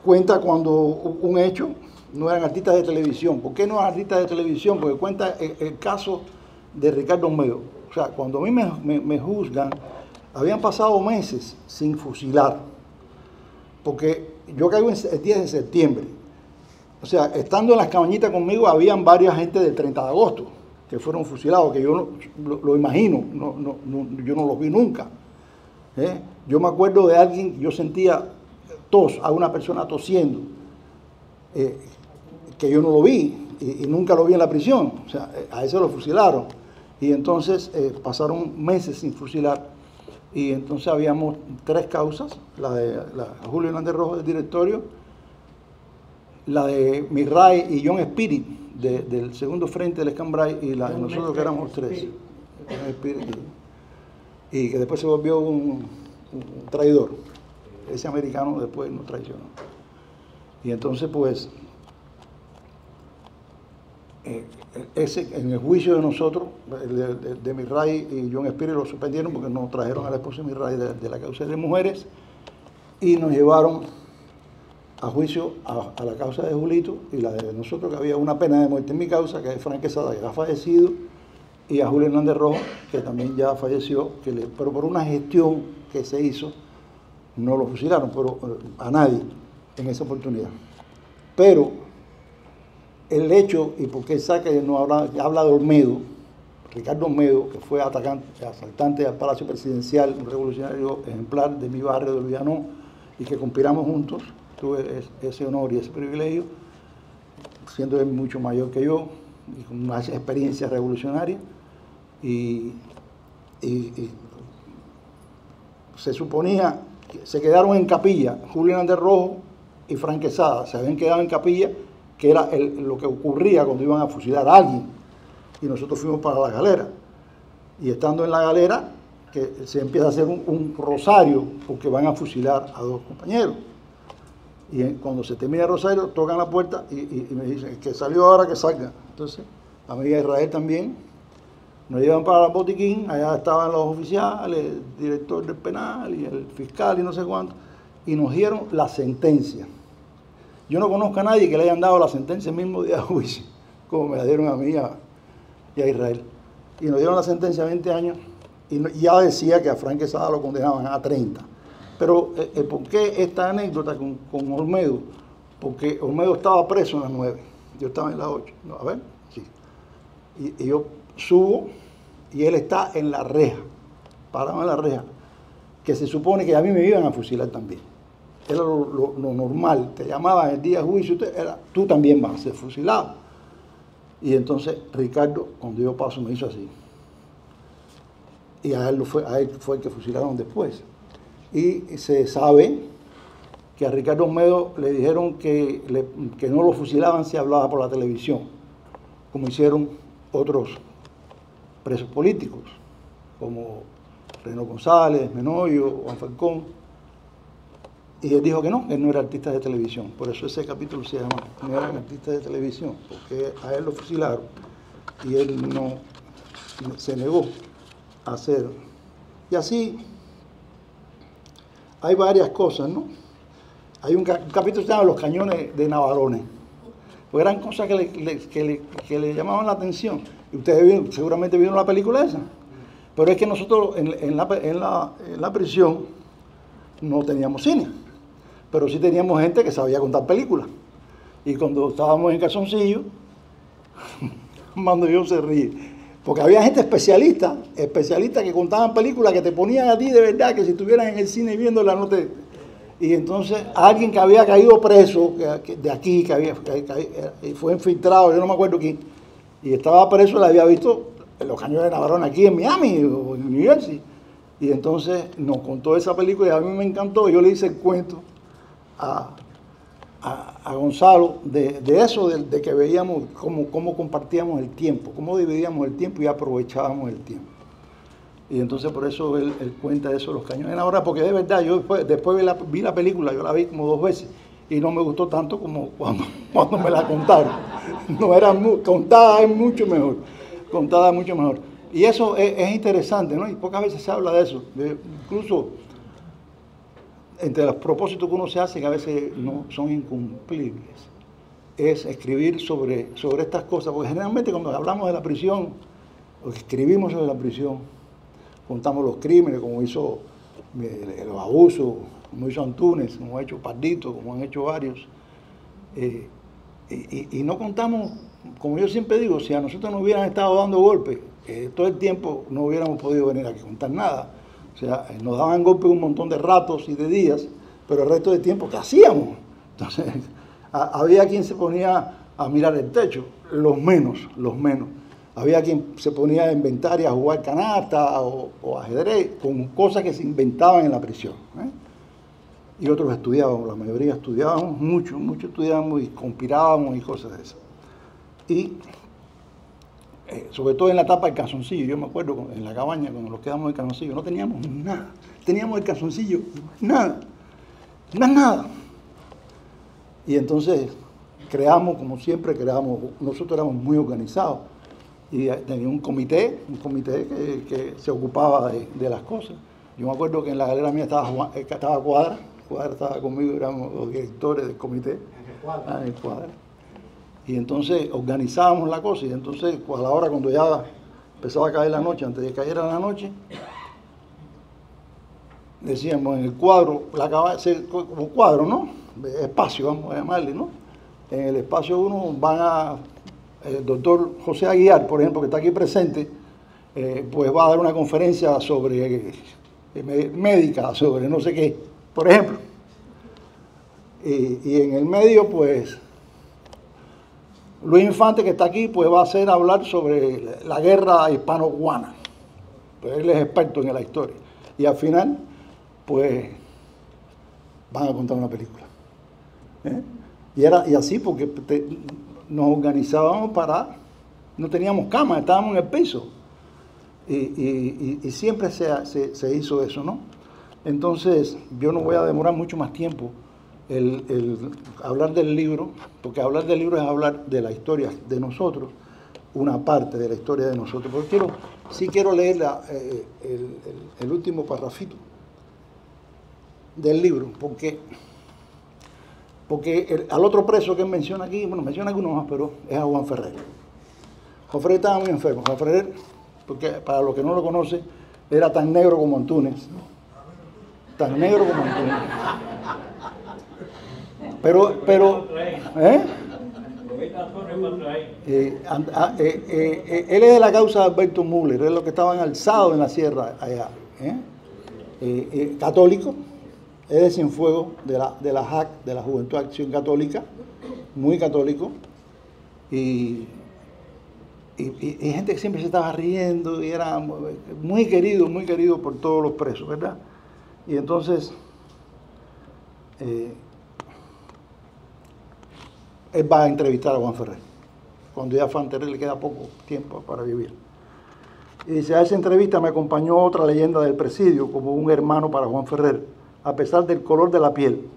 Cuenta cuando un hecho, no eran artistas de televisión. ¿Por qué no eran artistas de televisión? Porque cuenta el caso de Ricardo Olmedo. O sea, cuando a mí me juzgan, habían pasado meses sin fusilar. Porque yo caigo el 10 de septiembre. O sea, estando en las Cabañitas conmigo, habían varias gente del 30 de agosto que fueron fusilados, que yo lo imagino, yo no los vi nunca. Yo me acuerdo de alguien, yo sentía tos, a una persona tosiendo, que yo no lo vi y nunca lo vi en la prisión. O sea, a ese lo fusilaron. Y entonces pasaron meses sin fusilar. Y entonces habíamos 3 causas, la de Julio Hernández Rojo del directorio, la de Mirray y John Spirit del segundo frente del Escambray, y la de nosotros que éramos 3. Y que después se volvió un traidor. Ese americano después nos traicionó. Y entonces pues en el juicio de nosotros, de Mirray y John Spirit, lo suspendieron porque nos trajeron a la esposa de Mirray de la causa de mujeres y nos llevaron a juicio a la causa de Julito y la de nosotros, que había una pena de muerte en mi causa, que es Frank Quesada, que ya ha fallecido, y a Julio Hernández Rojo, que también ya falleció, pero por una gestión que se hizo, no lo fusilaron, pero a nadie en esa oportunidad. Pero el hecho, y porque saca y no habla de Olmedo, Ricardo Olmedo, que fue asaltante al Palacio Presidencial, un revolucionario ejemplar de mi barrio de Luyanó, y que conspiramos juntos, tuve ese honor y ese privilegio, siendo él mucho mayor que yo, y con una experiencia revolucionaria, y se suponía que se quedaron en capilla, Julio Hernández Rojo y Frank Quesada, se habían quedado en capilla, que era lo que ocurría cuando iban a fusilar a alguien, y nosotros fuimos para la galera, y estando en la galera, que se empieza a hacer un rosario, porque van a fusilar a 2 compañeros. Y cuando se termina el rosario, tocan la puerta y me dicen, que salió ahora, que salga. Entonces, a mí y a Israel también, nos llevan para el botiquín, allá estaban los oficiales, el director del penal y el fiscal y no sé cuánto, y nos dieron la sentencia. Yo no conozco a nadie que le hayan dado la sentencia el mismo día de juicio, como me la dieron a mí y a Israel. Y nos dieron la sentencia de 20 años, y ya decía que a Frank Quesada lo condenaban a 30. Pero, ¿por qué esta anécdota con Olmedo? Porque Olmedo estaba preso en las 9, yo estaba en las 8. No, a ver, sí. Y yo subo y él está en la reja, parado en la reja, que se supone que a mí me iban a fusilar también. Era lo normal, te llamaban el día de juicio, tú también vas a ser fusilado. Y entonces Ricardo, cuando yo paso, me hizo así. Y a él fue el que fusilaron después. Y se sabe que a Ricardo Olmedo le dijeron que no lo fusilaban si hablaba por la televisión, como hicieron otros presos políticos, como Reno González, Menoyo, Juan Falcón. Y él dijo que no, él no era artista de televisión. Por eso ese capítulo se llama No era artista de televisión, porque a él lo fusilaron y él no se negó a hacer. Y así hay varias cosas, ¿no? Hay un capítulo que se llama Los cañones de Navarones, porque eran cosas que le llamaban la atención. Y ustedes seguramente vieron la película esa. Pero es que nosotros en la prisión no teníamos cine, pero sí teníamos gente que sabía contar películas. Y cuando estábamos en calzoncillo, Mando yo se ríe, porque había gente especialista que contaban películas que te ponían a ti de verdad, que si estuvieras en el cine viéndola no te... Y entonces alguien que había caído preso de aquí, que fue infiltrado, yo no me acuerdo quién, y estaba preso, le había visto Los cañones de Navarones aquí en Miami o en New Jersey. Y entonces nos contó esa película y a mí me encantó. Yo le hice el cuento a Gonzalo de eso, de que veíamos cómo compartíamos el tiempo, cómo dividíamos el tiempo y aprovechábamos el tiempo. Y entonces por eso él cuenta eso, Los cañones de Navarones, porque de verdad yo después vi la película, yo la vi como 2 veces y no me gustó tanto como cuando me la contaron. No era contada es mucho mejor, contada es mucho mejor. Y eso es interesante, ¿no? Y pocas veces se habla de eso. Incluso entre los propósitos que uno se hace, que a veces no son incumplibles, es escribir sobre estas cosas. Porque generalmente cuando hablamos de la prisión, o escribimos sobre la prisión, contamos los crímenes, como hizo los abusos, como hizo Antúnez, como ha hecho Pardito, como han hecho varios. Y no contamos, como yo siempre digo, si a nosotros nos hubieran estado dando golpes, todo el tiempo no hubiéramos podido venir aquí a contar nada. O sea, nos daban golpes un montón de ratos y de días, pero el resto del tiempo, ¿qué hacíamos? Entonces, había quien se ponía a mirar el techo, los menos. Había quien se ponía a inventar y a jugar canasta o ajedrez, con cosas que se inventaban en la prisión, ¿eh? Y otros estudiábamos, la mayoría estudiábamos, mucho estudiábamos y conspirábamos y cosas de esas. Y sobre todo en la etapa del calzoncillo, yo me acuerdo en la cabaña cuando nos quedamos en el calzoncillo, no teníamos nada, teníamos el calzoncillo, nada. Y entonces creamos, como siempre creamos, nosotros éramos muy organizados y tenía un comité que se ocupaba de las cosas. Yo me acuerdo que en la galera mía estaba Cuadra estaba conmigo, éramos los directores del comité, en el Cuadra. Y entonces organizábamos la cosa y entonces a la hora cuando ya empezaba a caer la noche, antes de que cayera la noche, decíamos en el cuadro, como cuadro, ¿no? Espacio, vamos a llamarle, ¿no? En el espacio 1 el doctor José Aguiar, por ejemplo, que está aquí presente, pues va a dar una conferencia sobre médica, sobre no sé qué, por ejemplo. Y en el medio, pues, Luis Infante, que está aquí, pues va a hacer hablar sobre la guerra hispano-cubana. Pues él es experto en la historia. Y al final, pues, van a contar una película. Y así, porque nos organizábamos no teníamos cama, estábamos en el piso. Y siempre se hizo eso, ¿no? Entonces, yo no voy a demorar mucho más tiempo el hablar del libro, porque hablar del libro es hablar de la historia de nosotros, una parte de la historia de nosotros. Pero sí quiero leer el último parrafito del libro, porque al otro preso que él menciona aquí, bueno, menciona algunos más, pero es a Juan Ferrer. Juan Ferrer estaba muy enfermo. Juan Ferrer, porque para los que no lo conocen, era tan negro como Antúnez. Tan negro como Antúnez. Pero él es de la causa de Alberto Müller, es lo que estaban alzados en la sierra allá. Católico, es de Cienfuegos, de la JAC, de la Juventud de Acción Católica, muy católico, y gente que siempre se estaba riendo, y era muy querido por todos los presos, ¿verdad? Y entonces, él va a entrevistar a Juan Ferrer, cuando ya a Juan Ferrer le queda poco tiempo para vivir. Y dice, a esa entrevista me acompañó otra leyenda del presidio, como un hermano para Juan Ferrer, a pesar del color de la piel.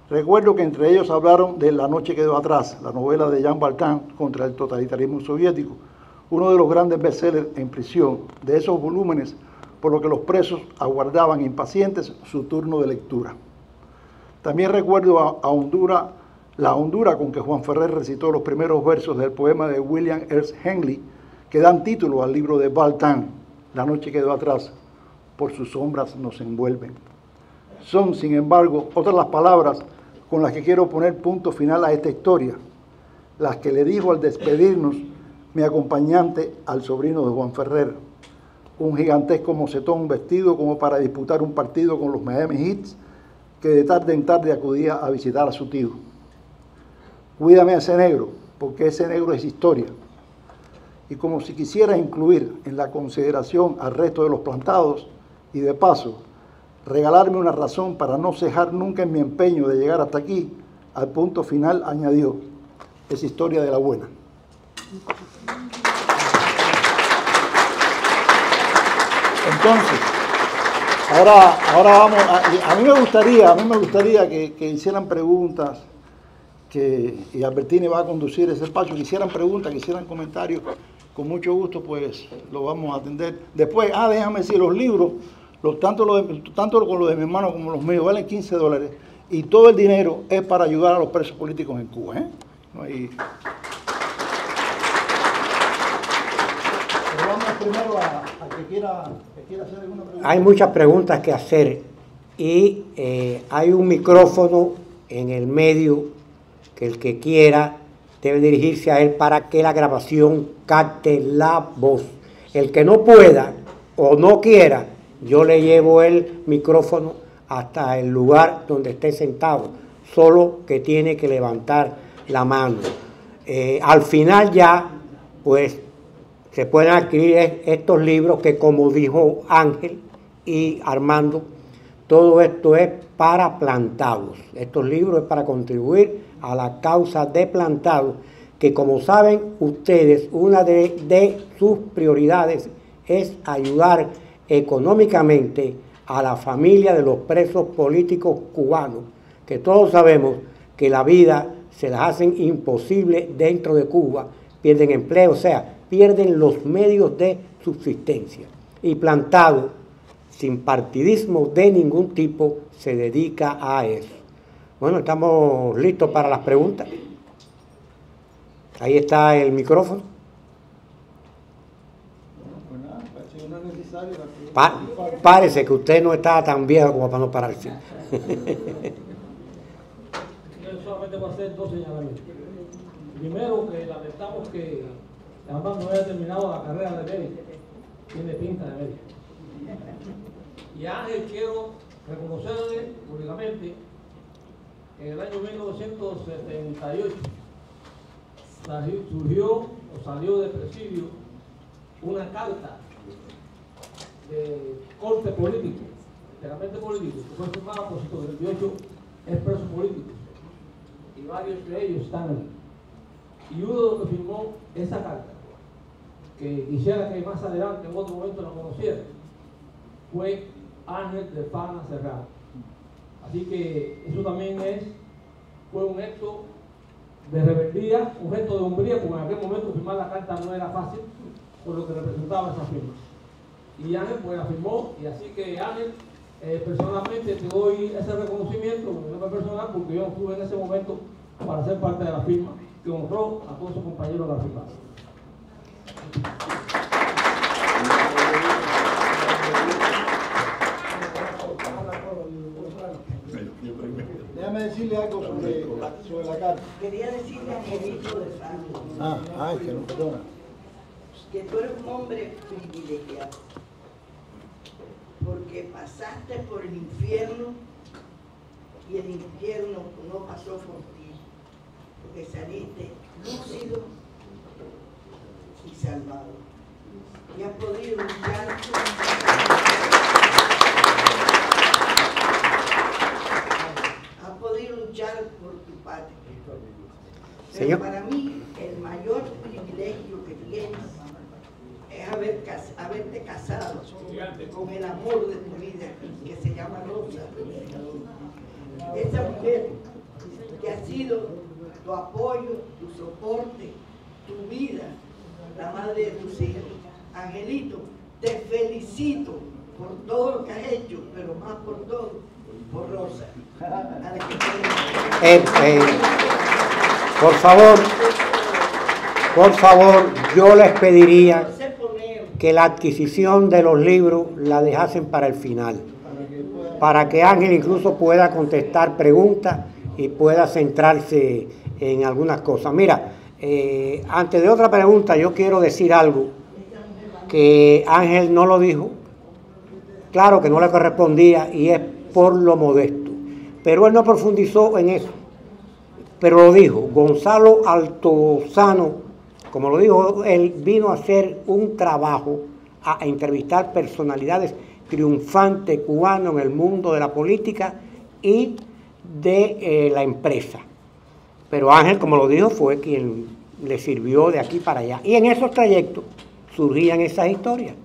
Recuerdo que entre ellos hablaron de La noche quedó atrás, la novela de Jean Valjean contra el totalitarismo soviético, uno de los grandes bestsellers en prisión, de esos volúmenes por lo que los presos aguardaban impacientes su turno de lectura. También recuerdo la hondura con que Juan Ferrer recitó los primeros versos del poema de William Ernst Henley, que dan título al libro de Valjean, La noche quedó atrás, por sus sombras nos envuelven. Son, sin embargo, otras las palabras con las que quiero poner punto final a esta historia, las que le dijo al despedirnos mi acompañante al sobrino de Juan Ferrer, un gigantesco mocetón vestido como para disputar un partido con los Miami Heat, que de tarde en tarde acudía a visitar a su tío. Cuídame a ese negro, porque ese negro es historia. Y como si quisiera incluir en la consideración al resto de los plantados, y de paso, regalarme una razón para no cejar nunca en mi empeño de llegar hasta aquí, al punto final añadió, es historia de la buena. Entonces, ahora vamos, a mí me gustaría que hicieran preguntas, y Albertini va a conducir ese espacio, que hicieran preguntas, que hicieran comentarios, con mucho gusto pues lo vamos a atender. Después, déjame decir, los libros, tanto con los de mi hermano como los míos, valen $15, y todo el dinero es para ayudar a los presos políticos en Cuba, No hay... Pero vamos primero a que quiera hacer alguna pregunta.
Hay muchas preguntas que hacer y hay un micrófono en el medio que el que quiera debe dirigirse a él para que la grabación capte la voz. El que no pueda o no quiera, yo le llevo el micrófono hasta el lugar donde esté sentado, solo que tiene que levantar la mano. Al final ya, pues, se pueden adquirir estos libros que, como dijo Ángel y Armando, todo esto es para plantados. Estos libros es para contribuir a la causa de plantados, que como saben ustedes, una de sus prioridades es ayudar económicamente a la familia de los presos políticos cubanos, que todos sabemos que la vida se las hacen imposible dentro de Cuba, pierden empleo, o sea, pierden los medios de subsistencia. Y Plantado, sin partidismo de ningún tipo, se dedica a eso. Bueno, estamos listos para las preguntas. Ahí está el micrófono. Párese que usted no está tan viejo como para no pararse.
Yo solamente voy a hacer dos señalamientos. Primero, que lamentamos que Armando no haya terminado la carrera de médico. Tiene pinta de médico. Y a Ángel quiero reconocerle públicamente en el año 1978 surgió o salió del presidio una carta de corte político, enteramente político, que fue firmada por 128 expresos políticos, y varios de ellos están ahí. Y uno de los que firmó esa carta, que quisiera que más adelante, en otro momento, lo conociera, fue Ángel de Fana Serrano. Así que eso también fue un acto de rebeldía, un gesto de hombría, porque en aquel momento firmar la carta no era fácil, por lo que representaba esa firma. Y Ángel pues la firmó, y así que Ángel, personalmente te doy ese reconocimiento, en nombre personal, porque yo estuve en ese momento para ser parte de la firma, que honró a todos sus compañeros de la firma.
Déjame decirle algo sobre la carta.
Quería decirle a Angelito de Fana,
Que no perdona.
que tú eres un hombre privilegiado, porque pasaste por el infierno y el infierno no pasó por ti, porque saliste lúcido y salvado. Y has podido luchar. Has podido luchar por tu patria. Pero
Señor.
para mí el mayor privilegio que tienes es haberte casado con el amor de tu vida, que se llama Rosa. Esa mujer que ha sido tu apoyo, tu soporte, tu vida, la madre de tus hijos. Angelito, te felicito por todo lo que has hecho, pero más por todo, por Rosa. A la que
por favor, yo les pediría que la adquisición de los libros la dejasen para el final, para que Ángel incluso pueda contestar preguntas y pueda centrarse en algunas cosas. Mira, antes de otra pregunta, yo quiero decir algo que Ángel no lo dijo, claro que no le correspondía y es por lo modesto, pero él no profundizó en eso, pero lo dijo. Gonzalo Altozano, como lo dijo, él vino a hacer un trabajo, a entrevistar personalidades triunfantes cubanas en el mundo de la política y de la empresa. Pero Ángel, como lo dijo, fue quien le sirvió de aquí para allá. Y en esos trayectos surgían esas historias.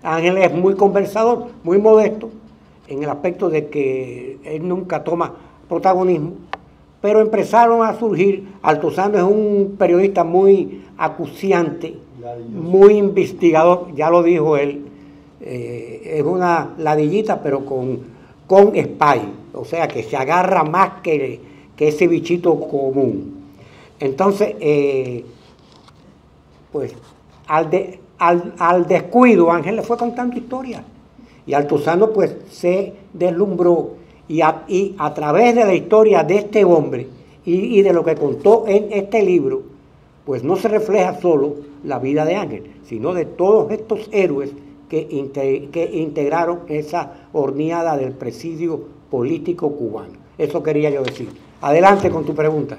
Ángel es muy conversador, muy modesto, en el aspecto de que él nunca toma protagonismo, pero empezaron a surgir. Altozano es un periodista muy acuciante, muy investigador, ya lo dijo él, es una ladillita pero con spy, o sea que se agarra más que ese bichito común. Entonces, pues al descuido Ángel le fue contando historias y Altozano pues se deslumbró y a través de la historia de este hombre y de lo que contó en este libro, pues no se refleja solo la vida de Ángel, sino de todos estos héroes que integraron esa horneada del presidio político cubano. Eso quería yo decir. Adelante con tu pregunta.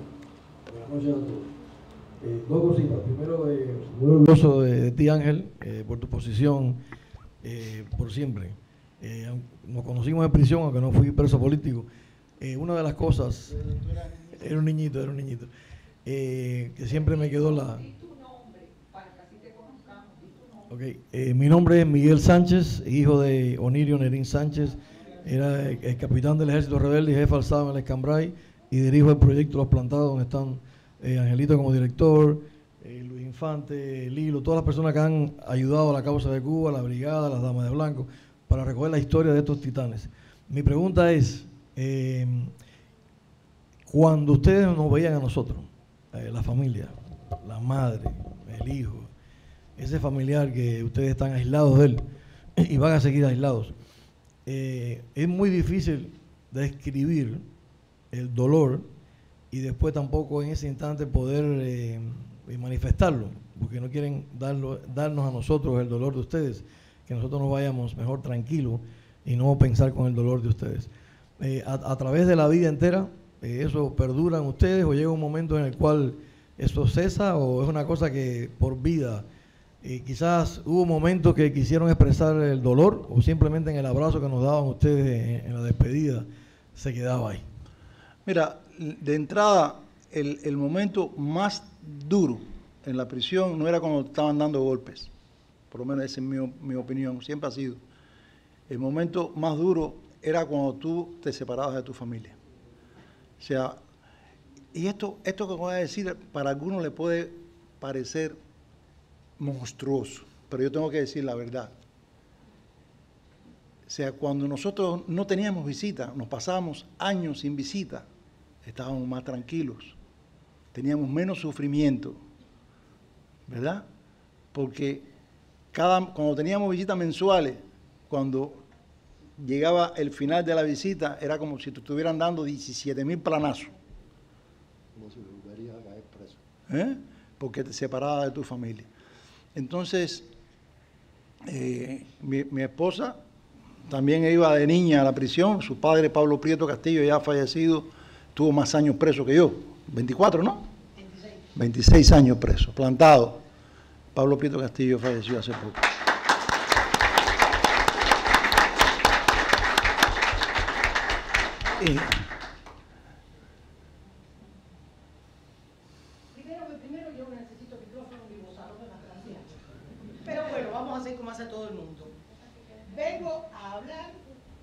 Buenas noches a todos. Dos cositas. Primero, muy orgulloso de ti, Ángel, por tu posición por siempre. Nos conocimos en prisión, aunque no fui preso político. Una de las cosas, era un niñito, que siempre me quedó la... Okay. Mi nombre es Miguel Sánchez, hijo de Onirio Nerín Sánchez, era el capitán del ejército rebelde y jefe alzado en el Escambray, y dirijo el proyecto Los Plantados, donde están Angelito como director, Luis Infante, Lilo, todas las personas que han ayudado a la causa de Cuba, la brigada, las damas de blanco, para recoger la historia de estos titanes. Mi pregunta es, cuando ustedes nos veían a nosotros, la familia, la madre, el hijo, ese familiar que ustedes están aislados de él y van a seguir aislados, es muy difícil describir el dolor y después tampoco en ese instante poder manifestarlo, porque no quieren darnos a nosotros el dolor de ustedes, que nosotros nos vayamos mejor tranquilos y no pensar con el dolor de ustedes. A través de la vida entera,
¿eso perdura en ustedes o llega un momento en el cual eso cesa o es una cosa que por vida? Quizás hubo momentos que quisieron expresar el dolor o simplemente en el abrazo que nos daban ustedes en la despedida se quedaba ahí.
Mira, de entrada, el momento más duro en la prisión no era cuando te estaban dando golpes, por lo menos esa es mi opinión, siempre ha sido. El momento más duro era cuando tú te separabas de tu familia. O sea, y esto que voy a decir, para algunos le puede parecer monstruoso, pero yo tengo que decir la verdad. O sea, cuando nosotros no teníamos visita, nos pasábamos años sin visita, estábamos más tranquilos, teníamos menos sufrimiento, ¿verdad? Porque cuando teníamos visitas mensuales, cuando llegaba el final de la visita, era como si te estuvieran dando 17,000 planazos.
Como si volverías a caer preso.
Porque te separabas de tu familia. Entonces, mi esposa también iba de niña a la prisión. Su padre, Pablo Prieto Castillo, ya fallecido, tuvo más años preso que yo. 24, ¿no? 26. 26 años preso, plantado. Pablo Prieto Castillo falleció hace poco.
Primero yo necesito micrófono y bozarrón de la gracia. Pero bueno, vamos a hacer como hace todo el mundo. Vengo a hablar,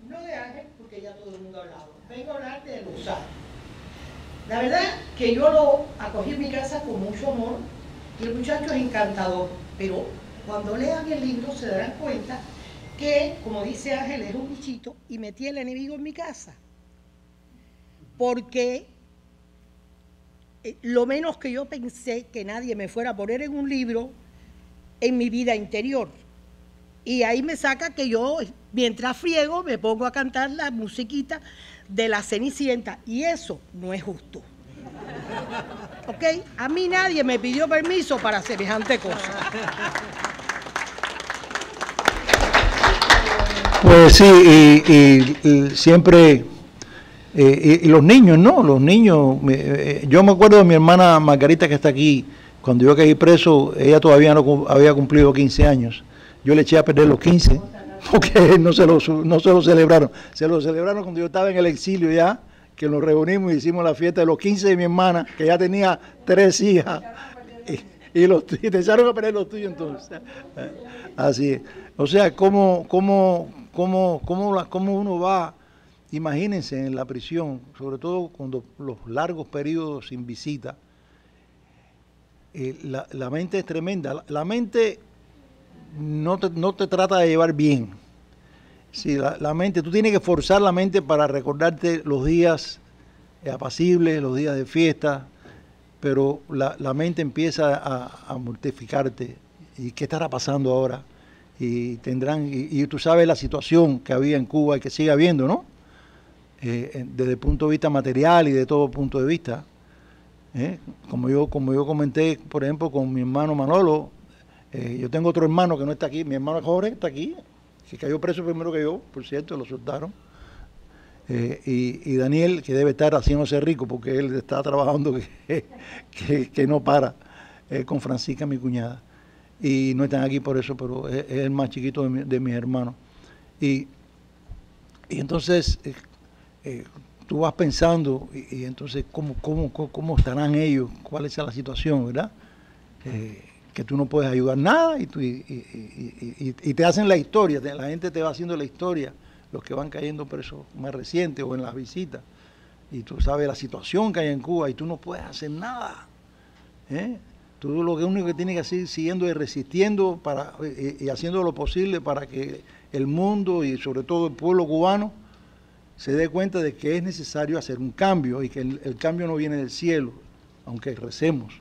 no de Ángel, porque ya todo el mundo ha hablado. Vengo a hablar de Luzaro. La verdad que yo lo acogí en mi casa con mucho amor y el muchacho es encantador. Pero cuando lean el libro se darán cuenta que, como dice Ángel, es un bichito y metí el enemigo en mi casa. Porque lo menos que yo pensé que nadie me fuera a poner en un libro en mi vida interior. Y ahí me saca que yo, mientras friego, me pongo a cantar la musiquita de la Cenicienta. Y eso no es justo. ¿Ok? A mí nadie me pidió permiso para semejante cosa.
Pues sí, y siempre... y los niños, ¿no? Los niños, yo me acuerdo de mi hermana Margarita que está aquí, cuando yo caí preso, ella todavía no había cumplido 15 años. Yo le eché a perder los 15, porque no se lo celebraron. Se lo celebraron cuando yo estaba en el exilio ya, que nos reunimos y hicimos la fiesta de los 15 de mi hermana, que ya tenía 3 hijas, y te echaron a perder los tuyos entonces. Así es. O sea, ¿cómo uno va? Imagínense en la prisión, sobre todo cuando los largos periodos sin visita, la mente es tremenda. La mente no te trata de llevar bien. Sí, la mente, tú tienes que forzar la mente para recordarte los días apacibles, los días de fiesta, pero la mente empieza a mortificarte. ¿Y qué estará pasando ahora? Y tú sabes la situación que había en Cuba y que sigue habiendo, ¿no? Desde el punto de vista material y de todo punto de vista. Como yo comenté, por ejemplo, con mi hermano Manolo, yo tengo otro hermano que no está aquí, mi hermano Jorge está aquí, que cayó preso primero que yo, por cierto, lo soltaron. Y Daniel, que debe estar haciéndose rico porque él está trabajando que no para, con Francisca, mi cuñada. Y no están aquí por eso, pero es el más chiquito de mis hermanos. Y entonces tú vas pensando, y entonces ¿cómo estarán ellos? ¿Cuál es la situación, verdad? Que tú no puedes ayudar nada y te hacen la historia, la gente te va haciendo la historia, los que van cayendo presos más recientes o en las visitas. Y tú sabes la situación que hay en Cuba y tú no puedes hacer nada. Tú lo único que tienes que hacer siguiendo y resistiendo y haciendo lo posible para que el mundo y sobre todo el pueblo cubano se dé cuenta de que es necesario hacer un cambio y que el cambio no viene del cielo, aunque recemos.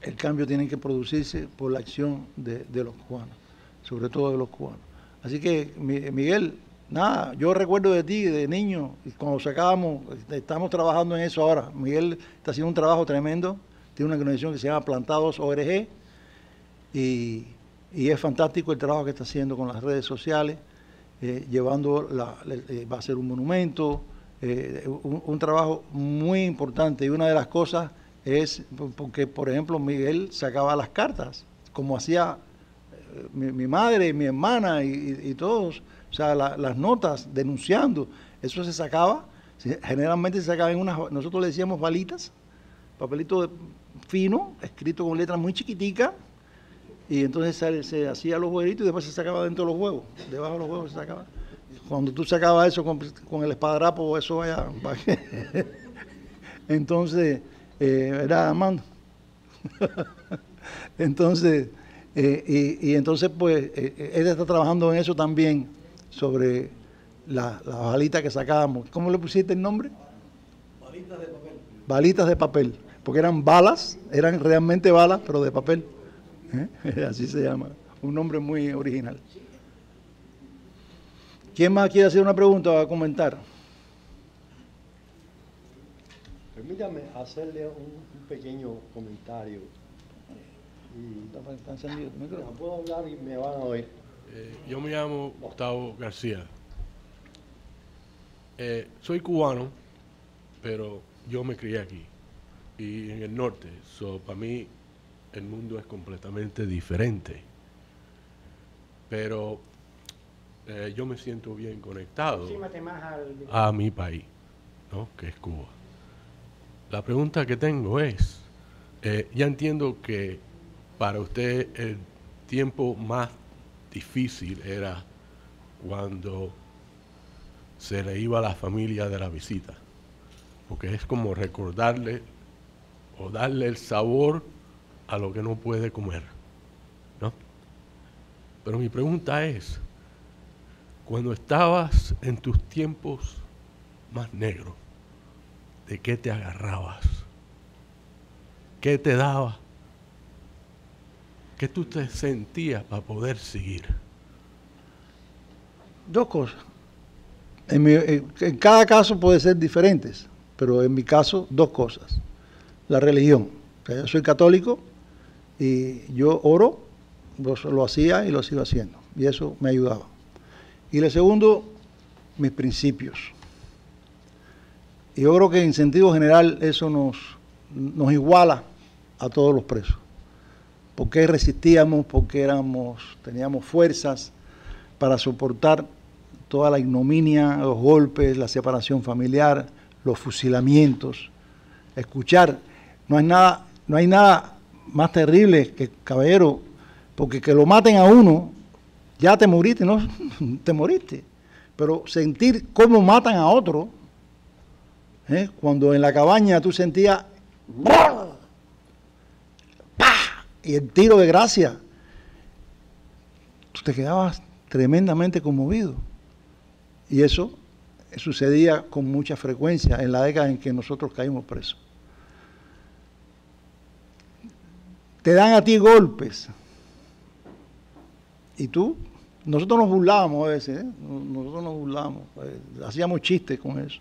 El cambio tiene que producirse por la acción de los cubanos, sobre todo de los cubanos. Así que, Miguel, nada, yo recuerdo de ti, de niño, y cuando estamos trabajando en eso ahora. Miguel está haciendo un trabajo tremendo, tiene una organización que se llama Plantados ORG, y es fantástico el trabajo que está haciendo con las redes sociales, llevando, va a ser un monumento, un trabajo muy importante, y una de las cosas es porque, por ejemplo, Miguel sacaba las cartas, como hacía mi madre, mi hermana y todos, o sea, las notas denunciando, eso se sacaba, generalmente se sacaba en nosotros le decíamos balitas, papelito fino, escrito con letras muy chiquiticas, y entonces se hacía los huevitos y después se sacaba dentro de los huevos, debajo de los huevos se sacaba. Cuando tú sacabas eso con el esparadrapo, eso vaya. Entonces, era mando. Entonces, entonces, pues, él está trabajando en eso también, sobre las balitas que sacábamos. ¿Cómo le pusiste el nombre?
Balitas de papel.
Balitas de papel, porque eran balas, eran realmente balas, pero de papel. Así se llama, un nombre muy original. ¿Quién más quiere hacer una pregunta o comentar?
Permítame hacerle un pequeño comentario.
¿Está encendido el micrófono?
Puedo hablar y me van a oír.
Yo me llamo Gustavo García. Soy cubano, pero yo me crié aquí y en el norte. Para mí el mundo es completamente diferente. Pero yo me siento bien conectado a mi país, ¿no? Que es Cuba. La pregunta que tengo es, ya entiendo que para usted el tiempo más difícil era cuando se le iba a la familia de la visita, porque es como recordarle o darle el sabor a lo que no puede comer, ¿no? Pero mi pregunta es, cuando estabas en tus tiempos más negros, ¿de qué te agarrabas? ¿Qué te daba? ¿Qué tú te sentías para poder seguir?
Dos cosas. En cada caso puede ser diferentes, pero en mi caso, dos cosas. La religión. O sea, yo soy católico y yo oro, lo hacía y lo sigo haciendo, y eso me ayudaba. Y lo segundo, mis principios. Y yo creo que en sentido general eso nos iguala a todos los presos. Porque resistíamos, porque teníamos fuerzas para soportar toda la ignominia, los golpes, la separación familiar, los fusilamientos. Escuchar, no hay nada más terrible que, caballero, porque que lo maten a uno, ya te moriste, ¿no? Te moriste. Pero sentir cómo matan a otro, cuando en la cabaña tú sentías ¡pah! Y el tiro de gracia, tú te quedabas tremendamente conmovido. Y eso sucedía con mucha frecuencia en la década en que nosotros caímos presos. Te dan a ti golpes. Y nosotros nos burlábamos a veces, nosotros nos burlábamos, hacíamos chistes con eso.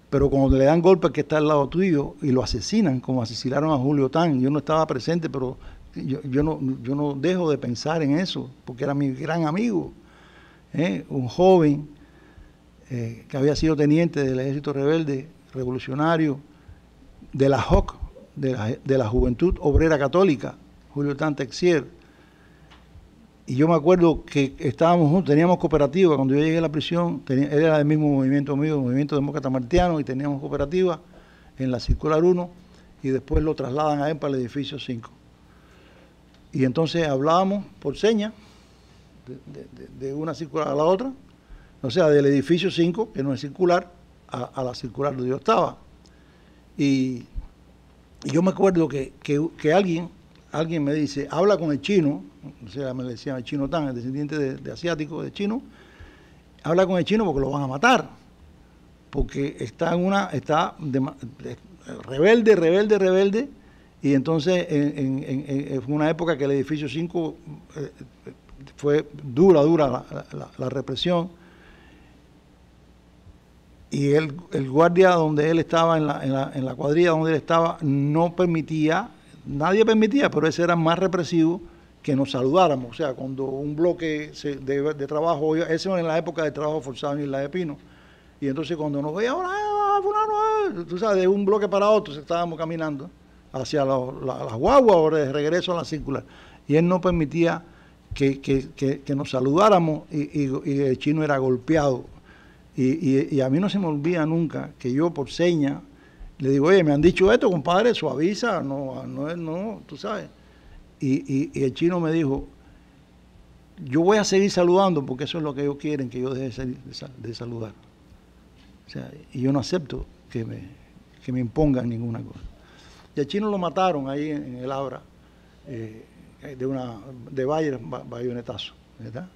Pero cuando le dan golpe al que está al lado tuyo y lo asesinan, como asesinaron a Julio Tan, yo no estaba presente, pero yo no dejo de pensar en eso, porque era mi gran amigo, un joven que había sido teniente del Ejército Rebelde, revolucionario, de la JOC, de la Juventud Obrera Católica, Julio Tan Texier. Y yo me acuerdo que estábamos juntos, teníamos cooperativa, cuando yo llegué a la prisión, él era del mismo movimiento mío, el Movimiento Demócrata Martiano, y teníamos cooperativa en la Circular 1, y después lo trasladan a él para el edificio 5. Y entonces hablábamos por señas, de una circular a la otra, o sea, del edificio 5, que no es circular, a la circular donde yo estaba. Y yo me acuerdo que alguien me dice, habla con el chino, o sea, me decía el chino Tan, el descendiente de asiático, de chino, habla con el chino porque lo van a matar, porque está rebelde, y entonces fue una época que el edificio 5 fue dura la represión, y el guardia donde él estaba, en la cuadrilla donde él estaba, no permitía, nadie permitía, pero ese era más represivo, que nos saludáramos. O sea, cuando un bloque de trabajo, eso en la época de trabajo forzado en Isla de Pino, Y entonces cuando nos veía, fulano, tú sabes, de un bloque para otro estábamos caminando hacia las guaguas o de regreso a la circular. Y él no permitía que nos saludáramos y el chino era golpeado. Y a mí no se me olvida nunca que yo por seña le digo, oye, me han dicho esto, compadre, suaviza, no, tú sabes. Y el chino me dijo, yo voy a seguir saludando porque eso es lo que ellos quieren, que yo deje de saludar. O sea, y yo no acepto que me impongan ninguna cosa. Y al chino lo mataron ahí en el Abra, de bayonetazo, ¿verdad?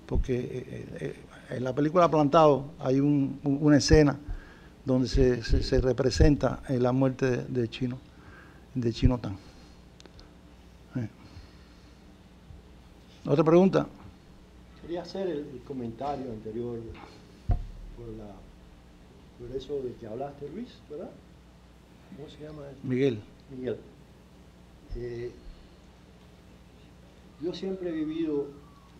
Porque en la película Plantado hay una escena donde se representa la muerte de Chino Tan. ¿Otra pregunta?
Quería hacer el comentario anterior por eso de que hablaste, Luis, ¿verdad? ¿Cómo se llama eso?
Miguel.
Yo siempre he vivido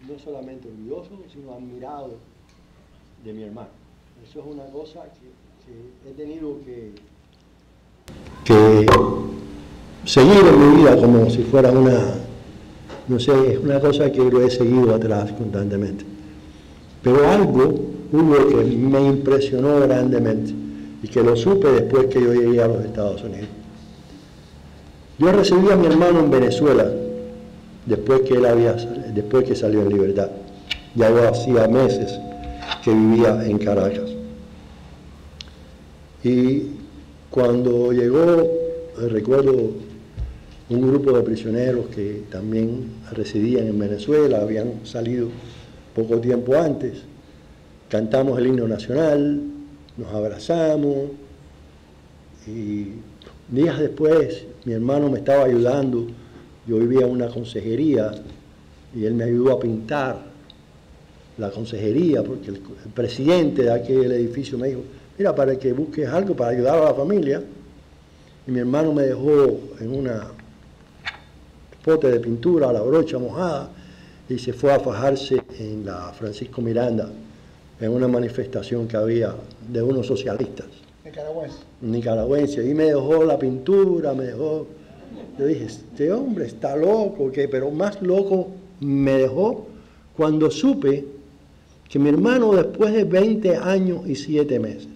no solamente orgulloso, sino admirado de mi hermano. Eso es una cosa que he tenido que seguir en mi vida como si fuera no sé, es una cosa que lo he seguido atrás constantemente. Pero algo hubo que me impresionó grandemente y que lo supe después que yo llegué a los Estados Unidos. Yo recibí a mi hermano en Venezuela después que salió en libertad. Ya hacía meses que vivía en Caracas. Y cuando llegó, recuerdo un grupo de prisioneros que también residían en Venezuela, habían salido poco tiempo antes, cantamos el himno nacional, nos abrazamos y días después mi hermano me estaba ayudando, yo vivía en una consejería y él me ayudó a pintar la consejería porque el presidente de aquel edificio me dijo, mira, para que busques algo para ayudar a la familia, y mi hermano me dejó en una pote de pintura, la brocha mojada, y se fue a fajarse en la Francisco Miranda, en una manifestación que había de unos socialistas. Nicaragüenses. Y me dejó la pintura, yo dije, este hombre está loco, pero más loco me dejó cuando supe que mi hermano, después de 20 años y 7 meses,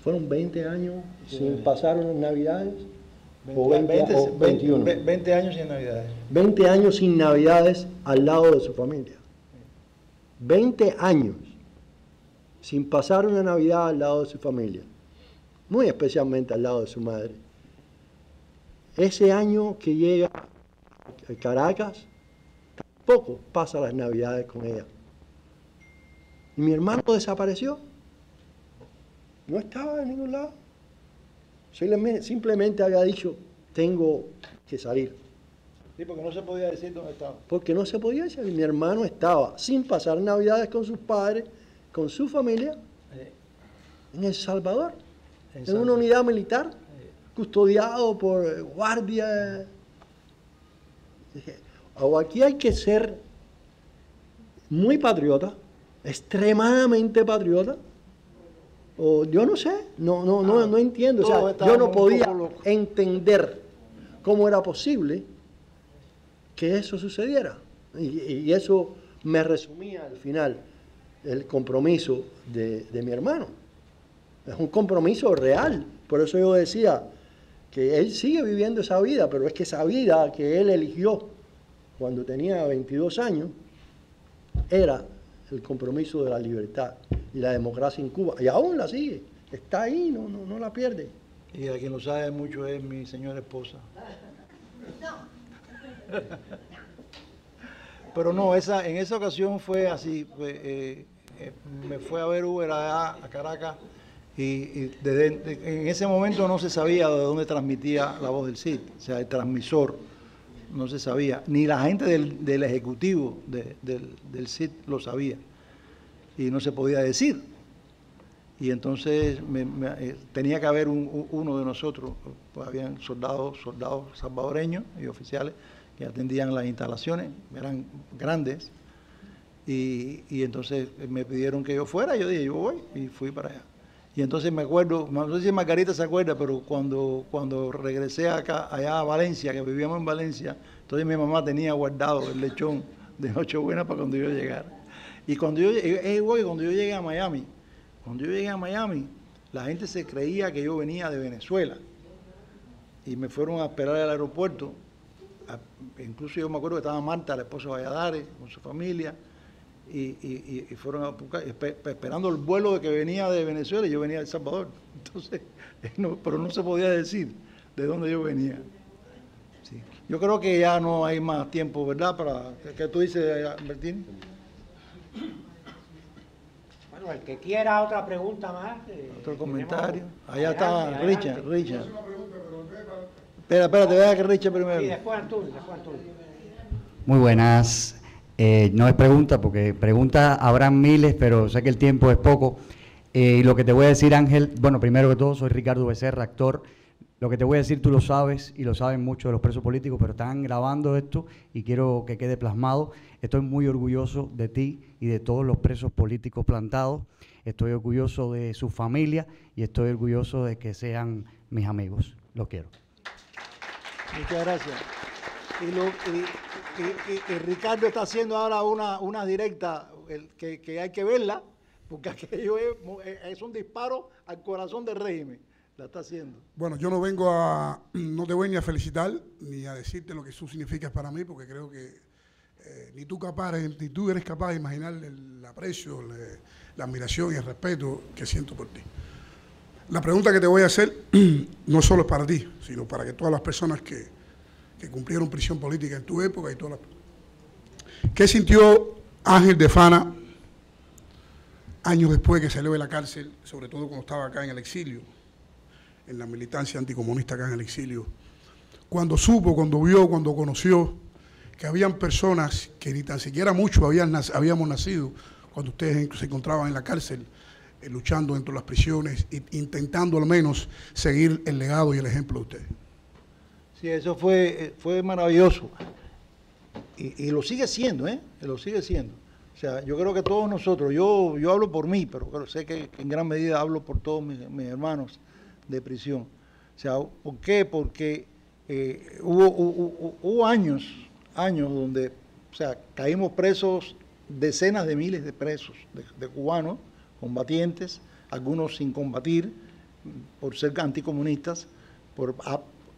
fueron 20 años sin pasar unas navidades,
20 años sin navidades.
20 años sin navidades al lado de su familia. 20 años sin pasar una Navidad al lado de su familia, muy especialmente al lado de su madre. Ese año que llega a Caracas, tampoco pasa las Navidades con ella. Y mi hermano desapareció. No estaba en ningún lado. Simplemente había dicho, tengo que salir.
Sí, porque no se podía decir dónde estaba.
Porque no se podía decir. Mi hermano estaba sin pasar Navidades con sus padres, con su familia, en El Salvador, en una unidad militar, custodiado por guardias. Dije, aquí hay que ser muy patriota, extremadamente patriota, o yo no sé, no entiendo. O sea, yo no podía entender cómo era posible que eso sucediera. Y eso me resumía al final el compromiso de mi hermano. Es un compromiso real. Por eso yo decía que él sigue viviendo esa vida, pero es que esa vida que él eligió cuando tenía 22 años era el compromiso de la libertad y la democracia en Cuba. Y aún la sigue. Está ahí, no la pierde.
Y a quien lo sabe mucho es mi señora esposa. Pero no, en esa ocasión fue así. Me fue a ver Uber a Caracas y en ese momento no se sabía de dónde transmitía la voz del CID, o sea, el transmisor no se sabía, ni la gente del ejecutivo del CID lo sabía y no se podía decir. Y entonces tenía que haber uno de nosotros, pues habían soldados salvadoreños y oficiales que atendían las instalaciones, eran grandes, y entonces me pidieron que yo fuera, yo dije, yo voy, y fui para allá. Y entonces me acuerdo, no sé si Margarita se acuerda, pero cuando regresé allá a Valencia, que vivíamos en Valencia, entonces mi mamá tenía guardado el lechón de Nochebuena para cuando yo llegara. Y cuando yo llegué a Miami, la gente se creía que yo venía de Venezuela. Y me fueron a esperar al aeropuerto. Incluso yo me acuerdo que estaba Marta, la esposa de Valladares, con su familia, y fueron a buscar, esperando el vuelo de que venía de Venezuela, y yo venía de El Salvador. Entonces, pero no se podía decir de dónde yo venía. Sí. Yo creo que ya no hay más tiempo, ¿verdad? ¿Qué tú dices, Bertín?
Bueno, el que quiera otra pregunta más.
Otro comentario. Allá está Richard. Espérate, vea que Richard primero.
Sí, después Antonio.
Muy buenas. No es pregunta, porque preguntas habrán miles, pero sé que el tiempo es poco. Y lo que te voy a decir, Ángel, bueno, primero que todo, soy Ricardo Becerra, actor. Lo que te voy a decir tú lo sabes, y lo saben muchos de los presos políticos, pero están grabando esto y quiero que quede plasmado. Estoy muy orgulloso de ti y de todos los presos políticos plantados. Estoy orgulloso de su familia y estoy orgulloso de que sean mis amigos. Los quiero.
Muchas gracias. Y Ricardo está haciendo ahora una directa que hay que verla, porque aquello es un disparo al corazón del régimen. La está haciendo.
Bueno, yo no te voy ni a felicitar, ni a decirte lo que eso significa para mí, porque creo que ni tú eres capaz de imaginar el aprecio, la admiración y el respeto que siento por ti. La pregunta que te voy a hacer no solo es para ti, sino para que todas las personas que cumplieron prisión política en tu época y todas las... ¿Qué sintió Ángel de Fana años después que salió de la cárcel, sobre todo cuando estaba acá en el exilio, en la militancia anticomunista acá en el exilio, cuando supo, cuando vio, cuando conoció que habían personas que ni tan siquiera muchos habíamos nacido cuando ustedes se encontraban en la cárcel, luchando dentro de las prisiones, intentando al menos seguir el legado y el ejemplo de ustedes?
Sí, eso fue maravilloso. Y lo sigue siendo, Lo sigue siendo. O sea, yo creo que todos nosotros, yo hablo por mí, pero sé que en gran medida hablo por todos mis hermanos de prisión. O sea, ¿por qué? Porque hubo años donde, o sea, caímos presos, decenas de miles de presos, de cubanos, combatientes, algunos sin combatir, por ser anticomunistas,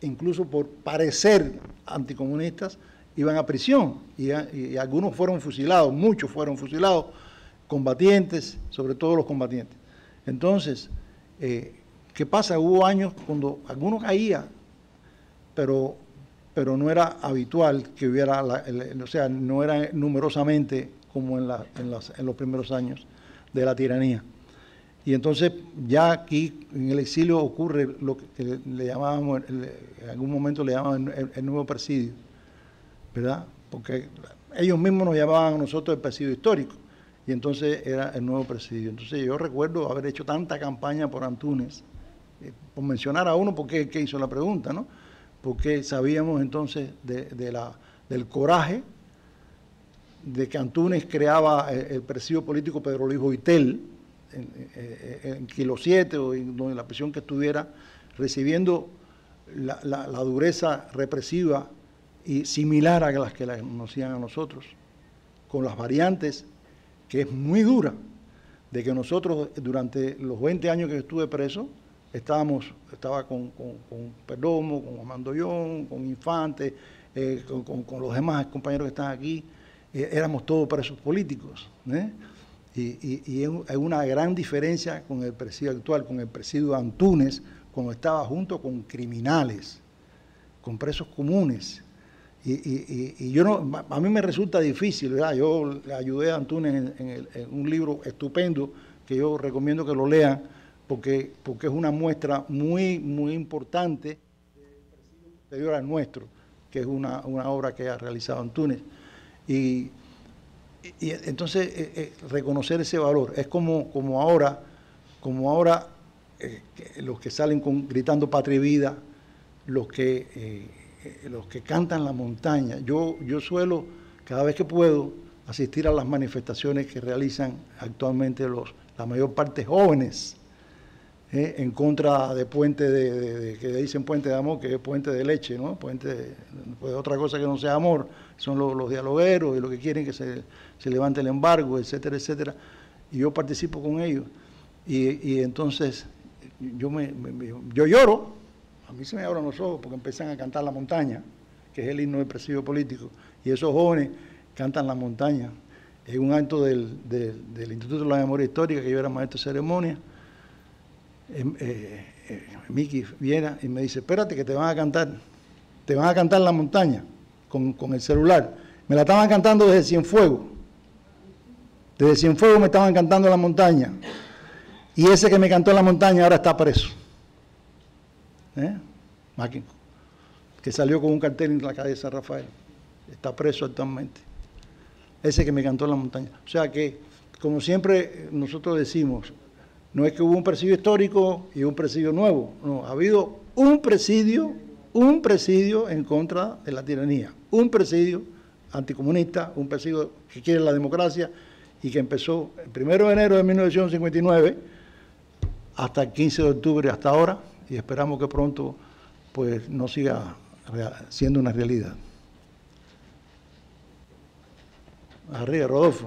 incluso por parecer anticomunistas, iban a prisión y algunos fueron fusilados, muchos fueron fusilados, combatientes, sobre todo los combatientes. Entonces, ¿qué pasa? Hubo años cuando algunos caían, pero no era habitual que hubiera, o sea, no era numerosamente como en los primeros años de la tiranía. Y entonces ya aquí en el exilio ocurre lo que le llamábamos, en algún momento le llamaban el nuevo presidio, ¿verdad? Porque ellos mismos nos llamaban a nosotros el presidio histórico, y entonces era el nuevo presidio. Entonces yo recuerdo haber hecho tanta campaña por Antúnez, por mencionar a uno, porque es el que hizo la pregunta, ¿no? Porque sabíamos entonces del coraje de que Antúnez creaba el presidio político Pedro Luis Boitel, en Kilo 7 o en la prisión que estuviera, recibiendo la dureza represiva y similar a las que nos hacían a nosotros, con las variantes, que es muy dura, de que nosotros durante los 20 años que estuve preso, estaba con Perdomo, con Juan Mandollón, con Infante, con los demás compañeros que están aquí, éramos todos presos políticos, y hay una gran diferencia con el presidio actual, con el presidio Antúnez, cuando estaba junto con criminales, con presos comunes. Y yo no, a mí me resulta difícil, ¿verdad? Yo le ayudé a Antúnez en un libro estupendo que yo recomiendo que lo lean, porque es una muestra muy, muy importante del presidio posterior al nuestro, que es una obra que ha realizado Antúnez. Y entonces reconocer ese valor es como ahora los que salen gritando Patria y Vida, los que cantan La Montaña. Yo suelo, cada vez que puedo, asistir a las manifestaciones que realizan actualmente la mayor parte jóvenes, en contra de puente que dicen puente de amor, que es puente de leche, ¿no? Puente pues otra cosa que no sea amor, son los dialogueros y lo que quieren que se levante el embargo, etcétera, etcétera. Y yo participo con ellos. Y entonces yo lloro, a mí se me abren los ojos porque empiezan a cantar La Montaña, que es el himno del presidio político, y esos jóvenes cantan La Montaña. Es un acto del Instituto de la Memoria Histórica, que yo era maestro de ceremonia. Miki viene y me dice, espérate que te van a cantar La Montaña con el celular. Me la estaban cantando desde Cienfuegos. Desde Cienfuegos me estaban cantando La Montaña. Y ese que me cantó La Montaña ahora está preso. Máquina, que salió con un cartel en la calle de San Rafael. Está preso actualmente. Ese que me cantó La Montaña. O sea que, como siempre nosotros decimos, no es que hubo un presidio histórico y un presidio nuevo. No, ha habido un presidio en contra de la tiranía. Un presidio anticomunista, un presidio que quiere la democracia y que empezó el 1 de enero de 1959 hasta el 15 de octubre, hasta ahora, y esperamos que pronto pues no siga siendo una realidad. Arriba, Rodolfo.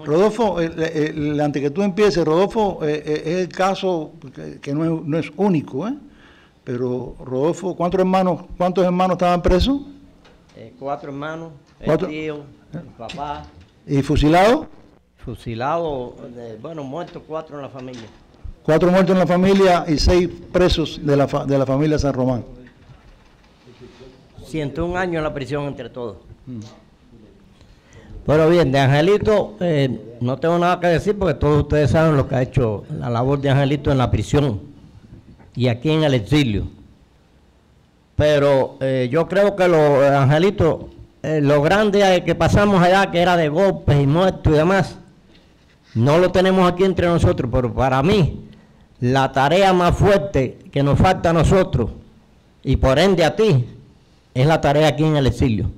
Rodolfo, antes que tú empieces, Rodolfo, es el caso que no es único, pero Rodolfo, ¿cuántos hermanos estaban presos?
4 hermanos, el tío, el papá.
¿Y fusilados?
Fusilados, bueno, muertos 4 en la familia.
4 muertos en la familia y 6 presos de la familia San Román.
101 años en la prisión entre todos. Pero bien, de Angelito no tengo nada que decir porque todos ustedes saben lo que ha hecho la labor de Angelito en la prisión y aquí en el exilio. Pero yo creo que Angelito, lo grande que pasamos allá, que era de golpes y muertos y demás, no lo tenemos aquí entre nosotros, pero para mí, la tarea más fuerte que nos falta a nosotros, y por ende a ti, es la tarea aquí en el exilio,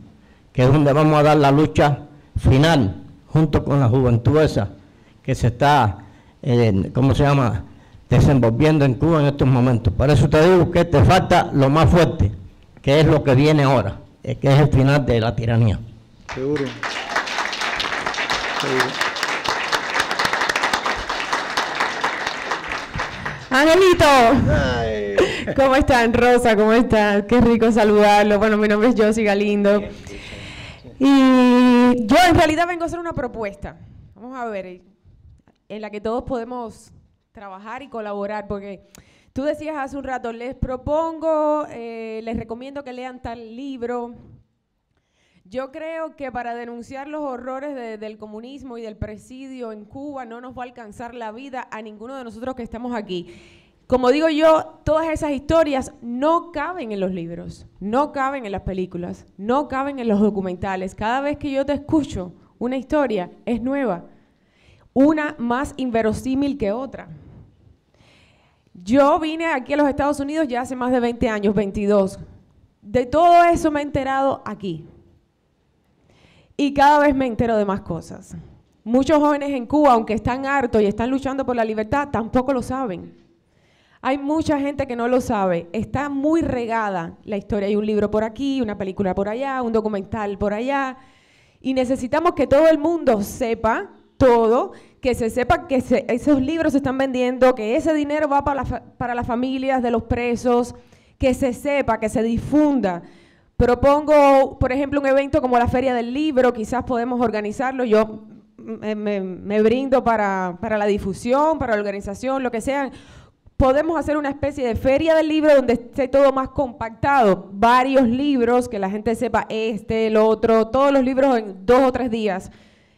que es donde vamos a dar la lucha final, junto con la juventud esa, que se está, desenvolviendo en Cuba en estos momentos. Por eso te digo que te falta lo más fuerte, que es lo que viene ahora, que es el final de la tiranía.
Seguro.
Angelito, ¿cómo están? Rosa, ¿cómo están? Qué rico saludarlo. Bueno, mi nombre es Josie Galindo. Y yo en realidad vengo a hacer una propuesta. Vamos a ver, en la que todos podemos trabajar y colaborar, porque tú decías hace un rato, les propongo, les recomiendo que lean tal libro. Yo creo que para denunciar los horrores del comunismo y del presidio en Cuba no nos va a alcanzar la vida a ninguno de nosotros que estamos aquí. Como digo yo, todas esas historias no caben en los libros, no caben en las películas, no caben en los documentales. Cada vez que yo te escucho una historia es nueva, una más inverosímil que otra. Yo vine aquí a los Estados Unidos ya hace más de 20 años, 22. De todo eso me he enterado aquí. Y cada vez me entero de más cosas. Muchos jóvenes en Cuba, aunque están hartos y están luchando por la libertad, tampoco lo saben. Hay mucha gente que no lo sabe. Está muy regada la historia. Hay un libro por aquí, una película por allá, un documental por allá. Y necesitamos que todo el mundo sepa todo, que se sepa que esos libros se están vendiendo, que ese dinero va para las familias de los presos, que se sepa, que se difunda. Propongo, por ejemplo, un evento como la Feria del Libro, quizás podemos organizarlo. Yo me brindo para la difusión, para la organización, lo que sea. Podemos hacer una especie de feria del libro donde esté todo más compactado, varios libros, que la gente sepa el otro, todos los libros en 2 o 3 días,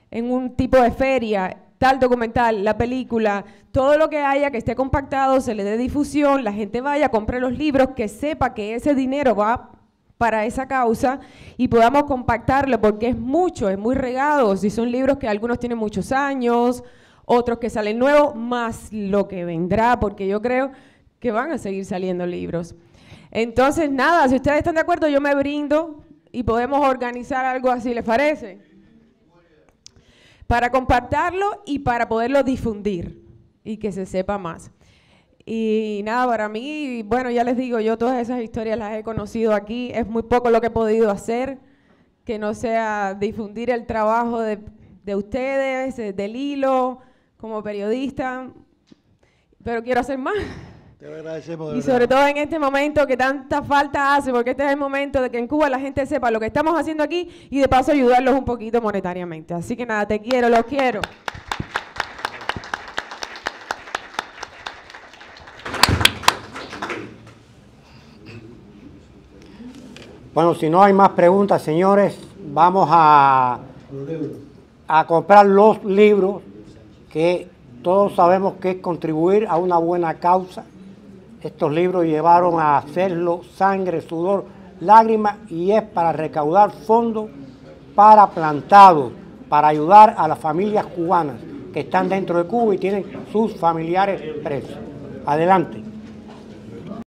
en un tipo de feria, tal documental, la película, todo lo que haya que esté compactado, se le dé difusión, la gente vaya, compre los libros, que sepa que ese dinero va para esa causa y podamos compactarlo, porque es mucho, es muy regado. Si son libros que algunos tienen muchos años, otros que salen nuevos, más lo que vendrá, porque yo creo que van a seguir saliendo libros. Entonces, nada, si ustedes están de acuerdo, yo me brindo y podemos organizar algo así, ¿les parece? Para compartirlo y para poderlo difundir y que se sepa más. Y nada, para mí, bueno, ya les digo, yo todas esas historias las he conocido aquí, es muy poco lo que he podido hacer, que no sea difundir el trabajo de ustedes, del hilo, como periodista, pero quiero hacer más.
Te lo agradecemos de
Y sobre todo en este momento que tanta falta hace, porque este es el momento de que en Cuba la gente sepa lo que estamos haciendo aquí y de paso ayudarlos un poquito monetariamente. Así que nada, te quiero, los quiero.
Bueno, si no hay más preguntas, señores, vamos a comprar los libros, que todos sabemos que es contribuir a una buena causa. Estos libros llevaron a hacerlo sangre, sudor, lágrimas, y es para recaudar fondos para plantados, para ayudar a las familias cubanas que están dentro de Cuba y tienen sus familiares presos. Adelante.